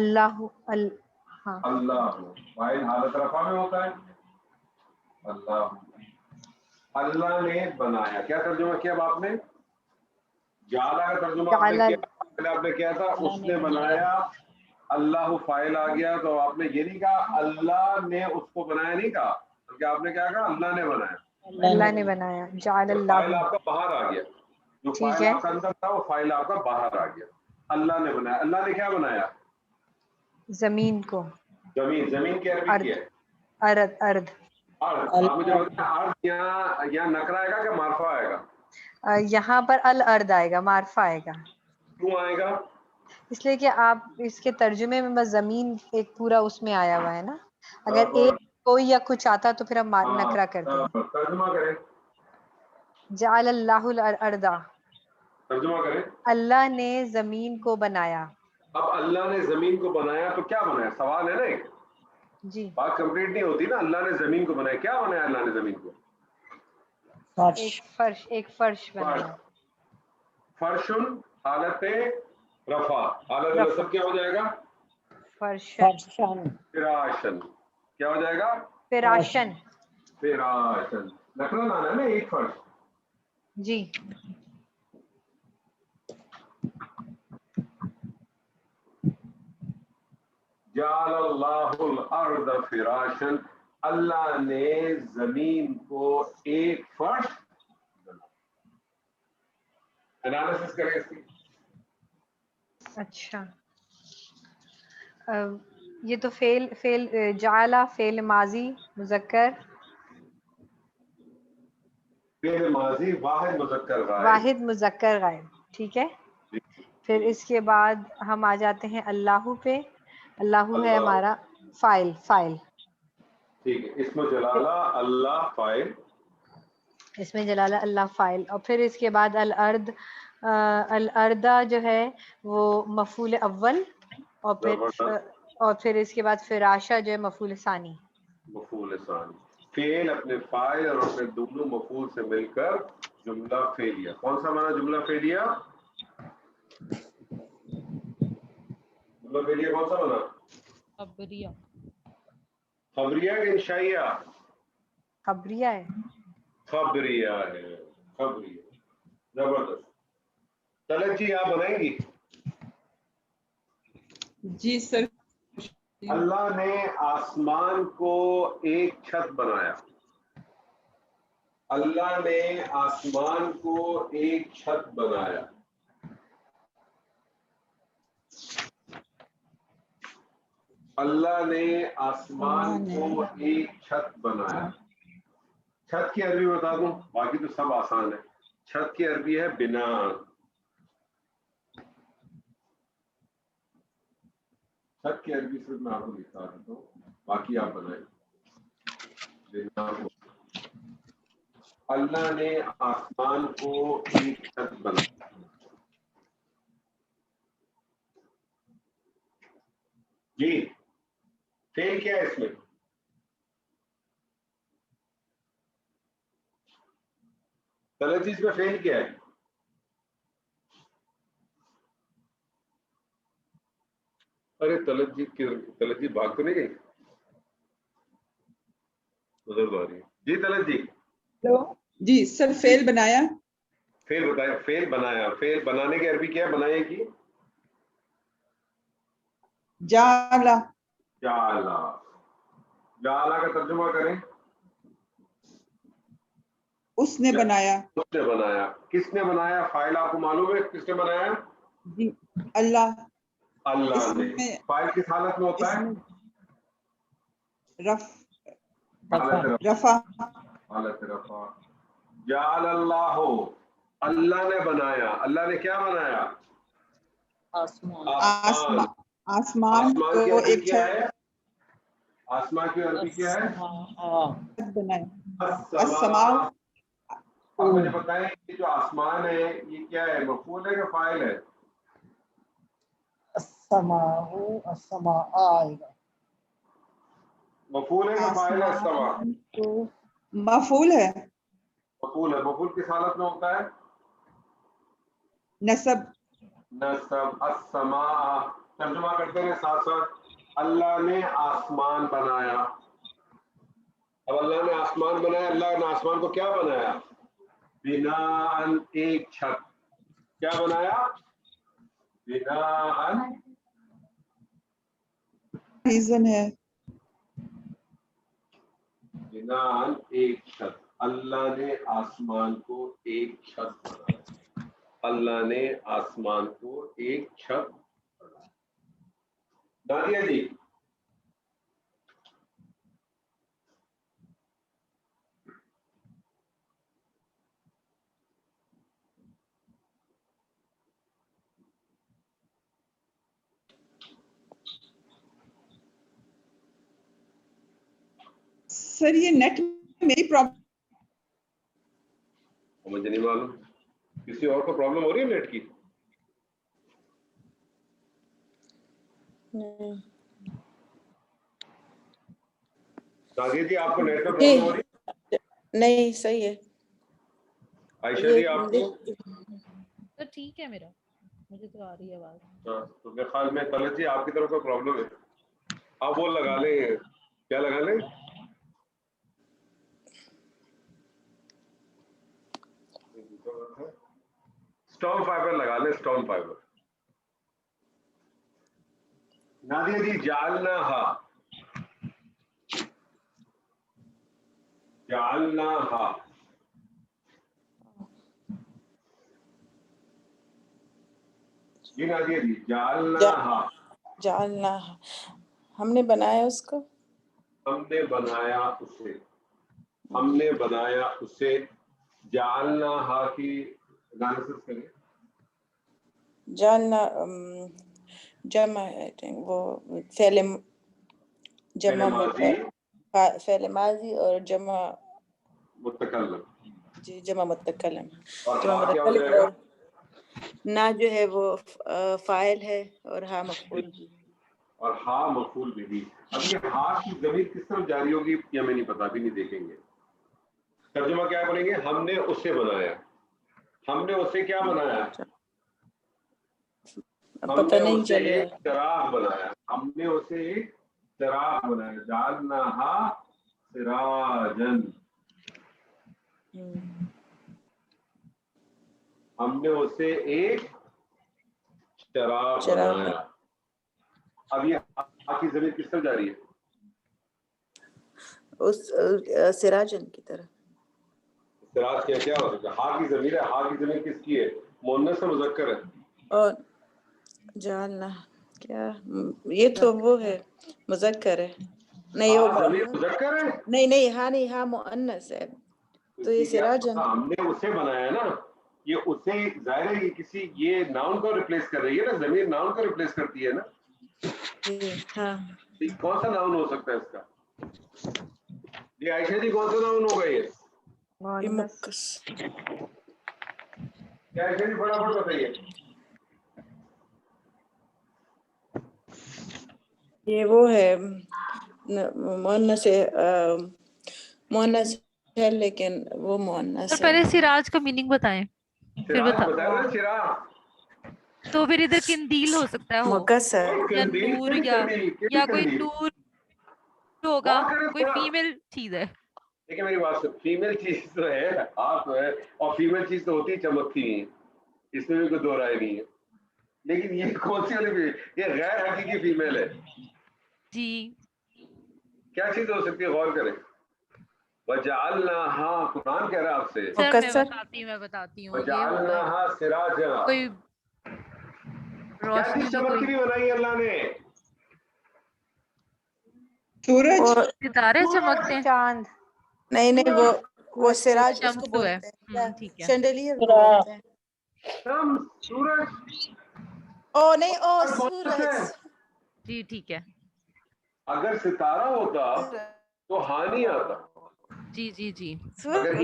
اللہ ہاں اللہ فاعل حالت رفع میں ہوتا ہے. اللہ اللہ نے بنایا. کیا ترجمہ کیا اب آپ نے؟ جعلا کا ترجمہ آپ نے کیا. پہلے آپ نے کیا تھا؟ اس نے بنایا. اللہ فاعل آ گیا تو آپ نے یہ نہیں کہا اللہ نے اس کو بنایا, نہیں کہا, بلکہ آپ نے کیا کہا؟ اللہ نے بنایا. اللہ نے بنایا. جعل فاعل اللہ آپ کا باہر آ گیا. جو ٹھیک فاعل ہے. آپ کا اندر تھا وہ فاعل آپ کا باہر آ گیا. اللہ نے بنایا. اللہ نے کیا بنایا؟ زمین کو. زمین. زمین کی عربی کیا ہے؟ ارد. ارد. ارض. آپ مجھے بتائیں ارض یہاں نکرا آئے گا کہ معرفہ آئے گا؟ یہاں پر الارض آئے گا, معرفہ آئے گا. کیوں آئے گا؟ اس لیے کہ آپ اس کے ترجمے میں بس زمین ایک پورا اس میں آیا ہوا ہے نا. اگر ایک کوئی یا کچھ آتا تو پھر ہم نکرا کرتے. ترجمہ کریں. جعل اللہ الارض, ترجمہ کریں. اللہ نے زمین کو بنایا. اب اللہ نے زمین کو بنایا تو کیا بنایا؟ سوال ہے نا ایک. جی بات کمپلیٹ نہیں ہوتی نا. اللہ نے زمین کو بنایا, کیا بنایا اللہ نے زمین کو؟ ایک فرش بنایا. فرشن حالت رفع. حالت نصب کیا ہو جائے گا؟ فرشن. فراشن. کیا ہو جائے گا؟ فراشن. فراشن. نقل لانا ہے نا ایک فرش. جی جعل اللہ الارض فراشن. اللہ نے زمین کو ایک فرش بنا. انالیسس کریں اس کی. اچھا, یہ تو فعل جعل فعل ماضی مذکر, فعل ماضی واحد مذکر غائب. واحد مذکر غائب. ٹھیک ہے. پھر اس کے بعد ہم آ جاتے ہیں اللہ پہ. اللہ ہے ہمارا فاعل. ٹھیک ہے. اس میں جلالہ اللہ فاعل. اس میں جلالہ اللہ فاعل. اور پھر اس کے بعد الارض, الارض جو ہے وہ مفعول اول, اور پھر اس کے بعد فراشہ جو ہے مفعول ثانی. مفعول ثانی. فعل اپنے فاعل اور اپنے دونوں مفعول سے مل کر جملہ فعلیہ. کون سا بنا جملہ فعلیہ؟ جملہ فعلیہ کون سا بنا؟ خبریہ. خبریہ کہ انشائیہ؟ خبریہ ہے. خبریہ ہے. خبریہ. زبردست. طلعت جی آپ بنائیں گی. جی سر. اللہ نے آسمان کو ایک چھت بنایا. اللہ نے آسمان کو ایک چھت بنایا. اللہ نے آسمان کو ایک چھت بنایا. چھت کی عربی بتا دوں, باقی تو سب آسان ہے. چھت کی عربی ہے بنا. چھت کی عربی صرف میں آپ کو لکھتا دیتا ہوں, باقی آپ بنائیں. بنا کو اللہ نے آسمان کو ایک چھت بنایا. جی فعل کیا ہے اس میں؟ طلعت جی اس میں فعل کیا ہے؟ ارے طلعت جی بھاگ تو نہیں گئی؟ نظر آ رہی ہے. جی طلعت جی. ہلو. جی سر فعل بنایا. فعل بتایا. فعل بنایا. فعل بنانے کی عربی کیا ہے بنانے کی؟ جعلا. جعلا. جعلا کا ترجمہ کریں. اس نے بنایا. اس نے بنایا. کس نے بنایا؟ فاعل آپ کو معلوم ہے کس نے بنایا؟ جی اللہ. اللہ نے. فاعل کس حالت میں ہوتا ہے؟ رفع. حالت رفع. جعل اللہ, اللہ نے بنایا. اللہ نے کیا بنایا؟ آسمان. آسمان کو ایک کیا ہے؟ آسمان کی عربی کیا ہے؟ چھت بنایا. السماء. اب مجھے بتائیں یہ جو آسمان ہے یہ کیا ہے, مفعول ہے کہ فاعل ہے؟ مفعول ہے کہ فاعل ہے؟ السماء مفعول ہے. مفعول ہے. مفعول کس حالت میں ہوتا ہے؟ نصب. نصب. السماء ترجمہ کرتے ہیں ساتھ ساتھ. اللہ نے آسمان بنایا. اب اللہ نے آسمان بنایا, اللہ نے آسمان کو کیا بنایا؟ بناءً ایک چھت. کیا بنایا؟ بناءً ریزن ہے. بناءً ایک چھت. اللہ نے آسمان کو ایک چھت بنایا. اللہ نے آسمان کو ایک چھت بنایا. نادیہ جی سر یہ نیٹ میری پرابلم. مجھے نہیں معلوم, کسی اور کو پرابلم ہو رہی ہے نیٹ کی؟ نادیہ جی آپ کو نیٹ کا پرابلم ہو رہی ہے؟ نہیں صحیح ہے. عائشہ جی آپ کو؟ تو ٹھیک ہے, میرا مجھے تو آ رہی ہے آواز. تو میرے خیال میں طلعت جی آپ کی طرف کوئی پرابلم ہے, آپ وہ لگا لیں. کیا لگا لیں؟ اسٹارم فائبر لگا لیں, اسٹارم فائبر. نادیہ جی جعلناہا, جعلناہا. جی نادیہ جی جعلناہا. جعلنا, ہم نے بنایا اس کو. ہم نے بنایا اسے, ہم نے بنایا اسے. جعلناہا کی انالیسس کریں. جعلنا جمع ہے, وہ فعل جمع ماضی فعل ماضی اور جمع متکلم. جی جمع متکلم. اور جمع ہاں کیا ہو جائے گا؟ اور نہ جو ہے وہ فاعل ہے اور ہاں مفعول بھی. اور ہاں مفعول بھی. اب یہ ہاں کی ضمیر کس طرح جاری ہوگی یہ ہمیں نہیں پتا, بھی نہیں دیکھیں گے. ترجمہ کیا پڑھیں گے؟ ہم نے اسے بنایا. ہم نے اسے کیا بنایا؟ ہم پتہ نے نہیں اسے چل ایک رہا. چراغ بنایا. ہم نے اسے ایک چراغ بنایا. جعلناہا سراجن. ہم نے اسے ایک چراغ بنایا. اب یہ ہاں کی ضمیر کس طرح جاری ہے؟ اس سراجن کی طرح. سراج کیا ہو سکتا ہے؟ ہاں کی ضمیر ہے. ہاں کی ضمیر کس کی ہے؟ مؤنث ہے مذکر ہے؟ اور جعلنا کیا, یہ تو وہ ہے مذکر ہے. نہیں وہ ضمیر مذکر ہے. نہیں ہاں نہیں ہاں مؤنث ہے. تو یہ سراجن. ہم نے اسے بنایا نا, یہ اسے ظاہر ہے یہ کسی یہ ناؤن کو ریپلیس کر رہی ہے نا. ضمیر ناؤن کو ریپلیس کرتی ہے نا. ہاں کون سا ناؤن ہو سکتا ہے اس کا؟ جی عائشہ جی کون سا ناؤن ہوگا یہ؟ مؤنث. کیا عائشہ جی فٹافٹ بتائیے. یہ وہ ہے مؤنث ہے لیکن وہ مؤنث سر ہے. پہلے سراج کا میننگ بتائیں پھر چراغ بتا. بتایا نا, چراغ. تو پھر ادھر قندیل ہو سکتا ہے, ہو مکسر. یا نور, یا کوئی نور ہوگا, کوئی فیمیل چیز ہے. دیکھیں میری بات سے, فیمیل چیز تو ہے, آپ تو ہے, اور فیمیل چیز تو ہوتی ہے چمکتی ہیں, اس میں بھی کوئی دو رائے نہیں ہے. لیکن یہ کون سی والی, یہ غیر حقیقی فیمیل ہے. جی کیا چیز ہو سکتی ہے, غور کریں. وجعلناہا, قرآن کہہ رہا ہے آپ سے. سر میں بتاتی ہوں یہ ہوگا وجعلناہا سراجا. کوئی کیا چیز روشنی کی, چمکتی کوئی ہوئی بنائی اللہ نے؟ سورج. ستارے چمکتے ہیں. چاند. نہیں وہ سراج اس کو شمس ہے. بولتے ہیں کیا, ٹھیک ہے. شینڈلیئر کو بولتے ہیں. سورج. او نہیں کون سورج. ہے؟ جی ٹھیک ہے. اگر ستارہ ہوتا تو ہاں نہیں آتا. جی جی جی. اگر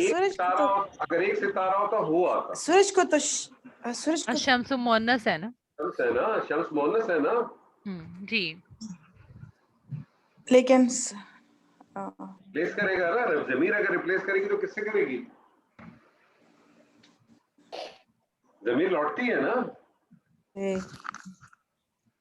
ایک ستارہ ہوتا ہو آتا. سورج کو تو سورج کو شمس مؤنث ہے نا. شمس ہے نا, شمس مؤنث ہے نا. جی لیکن ریپلیس کرے گا نا, ضمیر اگر ریپلیس کرے گی تو کس سے کرے گی؟ ضمیر لوٹتی ہے نا.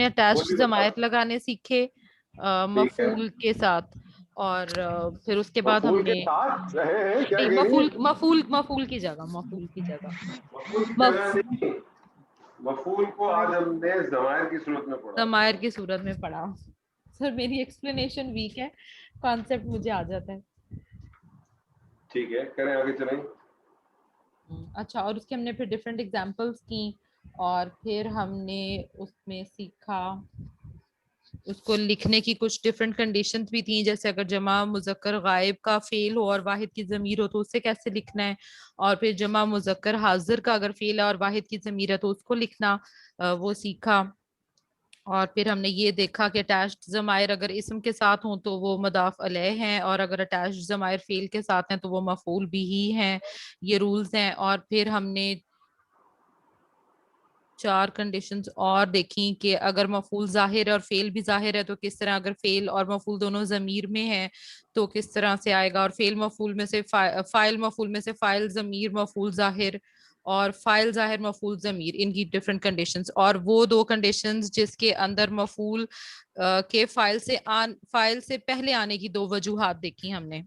نے اٹیچڈ ضمائر لگانے سیکھے مفعول کے ساتھ، اور پھر اس کے بعد ہم نے مفعول کی جگہ مفعول کو آج ہم نے ضمائر کی صورت میں پڑھا، ضمائر کی صورت میں پڑھا. سر میری ایکسپلینیشن ویک ہے، کانسیپٹ مجھے آ جاتا ہے. ٹھیک ہے، کریں آگے چلیں. اچھا، اور اس کے ہم نے پھر ڈفرینٹ ایگزامپلس کی، اور پھر ہم نے اس میں سیکھا اس کو لکھنے کی کچھ ڈفرینٹ کنڈیشنز بھی تھیں، جیسے اگر جمع مذکر غائب کا فعل ہو اور واحد کی ضمیر ہو تو اسے کیسے لکھنا ہے، اور پھر جمع مذکر حاضر کا اگر فعل ہے اور واحد کی ضمیر ہے تو اس کو لکھنا وہ سیکھا. اور پھر ہم نے یہ دیکھا کہ اٹیچڈ ضمائر اگر اسم کے ساتھ ہوں تو وہ مضاف الیہ ہیں، اور اگر اٹیچڈ ضمائر فعل کے ساتھ ہیں تو وہ مفعول بھی ہیں. یہ رولز ہیں. اور پھر ہم نے 4 کنڈیشنز اور دیکھیں کہ اگر مفعول ظاہر ہے اور فعل بھی ظاہر ہے تو کس طرح، اگر فعل اور مفعول دونوں ضمیر میں ہیں تو کس طرح سے آئے گا، اور فعل مفعول میں سے فاعل مفعول میں سے فاعل ضمیر مفعول ظاہر، اور فاعل ظاہر مفعول ضمیر، ان کی ڈفرینٹ کنڈیشنز. اور وہ 2 کنڈیشنز جس کے اندر مفعول کے فاعل سے پہلے آنے کی 2 وجوہات دیکھی ہم نے،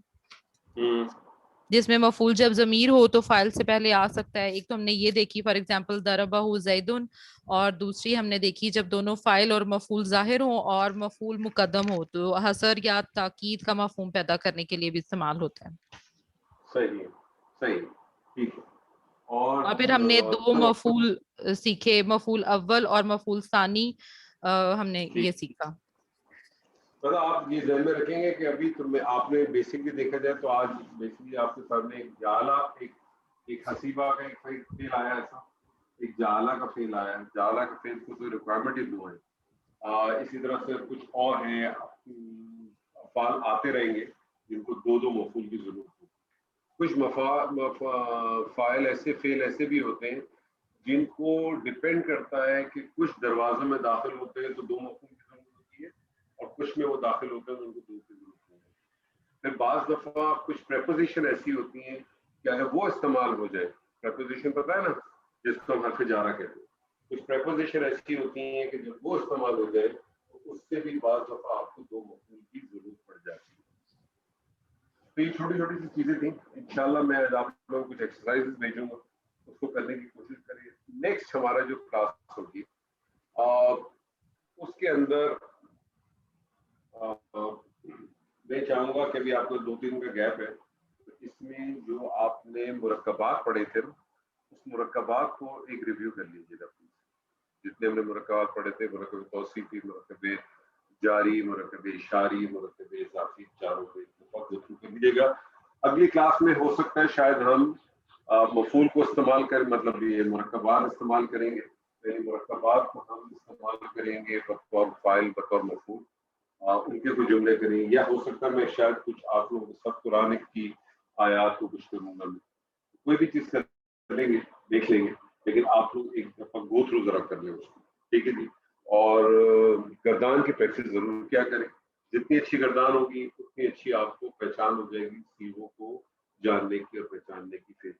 جس میں مفعول جب ضمیر ہو تو فاعل سے پہلے آ سکتا ہے. ایک تو ہم نے یہ دیکھی فار ایگزامپل ضربہ زید، اور دوسری ہم نے دیکھی جب دونوں فاعل اور مفعول ظاہر ہوں اور مفعول مقدم ہو تو حصر یا تاکید کا مفہوم پیدا کرنے کے لیے بھی استعمال ہوتا ہے. صحیح ٹھیک ہے. اور پھر ہم نے 2 مفعول سیکھے، مفعول اول اور مفعول ثانی، ہم نے یہ سیکھا. مطلب آپ یہ ذہن میں رکھیں گے کہ ابھی آپ نے بیسکلی دیکھا جائے تو آج بیسکلی آپ کے سامنے ایک جعلہ، ایک حسیبہ کا ایک فعل آیا، ایسا ایک جعلہ کا فعل آیا. جعلہ کا فعل کو کوئی ریکوائرمنٹ ہی دو ہے. اسی طرح سے کچھ اور ہیں افعال آتے رہیں گے جن کو 2 مفعول کی ضرورت ہے. کچھ فاعل فعل ایسے بھی ہوتے ہیں جن کو ڈپینڈ کرتا ہے کہ کچھ دروازوں میں داخل ہوتے ہیں تو 2 مفعول کی ضرورت ہوتی ہے، اور کچھ میں وہ داخل ہوتے ہیں تو ان کو 2 کی ضرورت ہوتی ہے. پھر بعض دفعہ کچھ پریپوزیشن ایسی ہوتی ہیں کہ اگر وہ استعمال ہو جائے، پریپوزیشن پتہ ہے نا جس کو ہم حرف جارہ کہتے ہیں، کچھ پریپوزیشن ایسی ہوتی ہیں کہ جب وہ استعمال ہو جائے تو اس سے بھی بعض دفعہ آپ کو 2 مفعول کی ضرورت پڑ جاتی ہے. تو یہ چھوٹی چھوٹی سی چیزیں تھیں. انشاءاللہ میں آپ لوگوں کو کچھ ایکسرسائز بھیجوں گا، اس کو کرنے کی کوشش کریے. نیکسٹ ہمارا جو کلاس ہوگی اس کے اندر میں چاہوں گا کہ ابھی آپ کو 2-3 دن کا گیپ ہے، اس میں جو آپ نے مرکبات پڑھے تھے اس مرکبات کو ایک ریویو کر لیجیے گا. جتنے ہم نے مرکبات پڑھے تھے، مرکب توصیفی، مرکب جاری، مرکب اشاری، مرکب اضافی، چاروں کو گفتگو کر لیجیے گا. اگلی کلاس میں ہو سکتا ہے شاید ہم مفعول کو استعمال کریں، مطلب یہ مرکبات استعمال کریں گے. مرکبات کو ہم استعمال کریں گے بطور فاعل، بطور مفعول، ان کے کچھ جملے کریں گے، یا ہو سکتا ہے میں شاید کچھ آپ لوگوں کے ساتھ قرآن کی آیات کو کچھ کروں گا. کوئی بھی چیز کر لیں گے، دیکھ لیں گے، لیکن آپ لوگ ایک دفعہ گو تھرو ذرا کر لیں اس کو، ٹھیک ہے جی. اور گردان کی پریکٹس ضرور کیا کریں. جتنی اچھی گردان ہوگی اتنی اچھی آپ کو پہچان ہو جائے گی سیغوں کو جاننے کی اور پہچاننے کی. پھر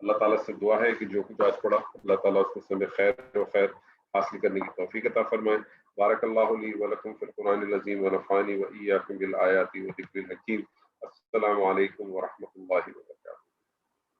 اللہ تعالیٰ سے دعا ہے کہ جو کچھ آج پڑھا اللہ تعالیٰ اس کو سمے خیر و خیر حاصل کرنے کی توفیق عطا فرمائے. بارک اللہ لی و لکم فی القرآن العظیم و نفعنی و ایاکم بالآیات و ذکر الحکیم. السلام علیکم و رحمۃ اللہ وبرکاتہ.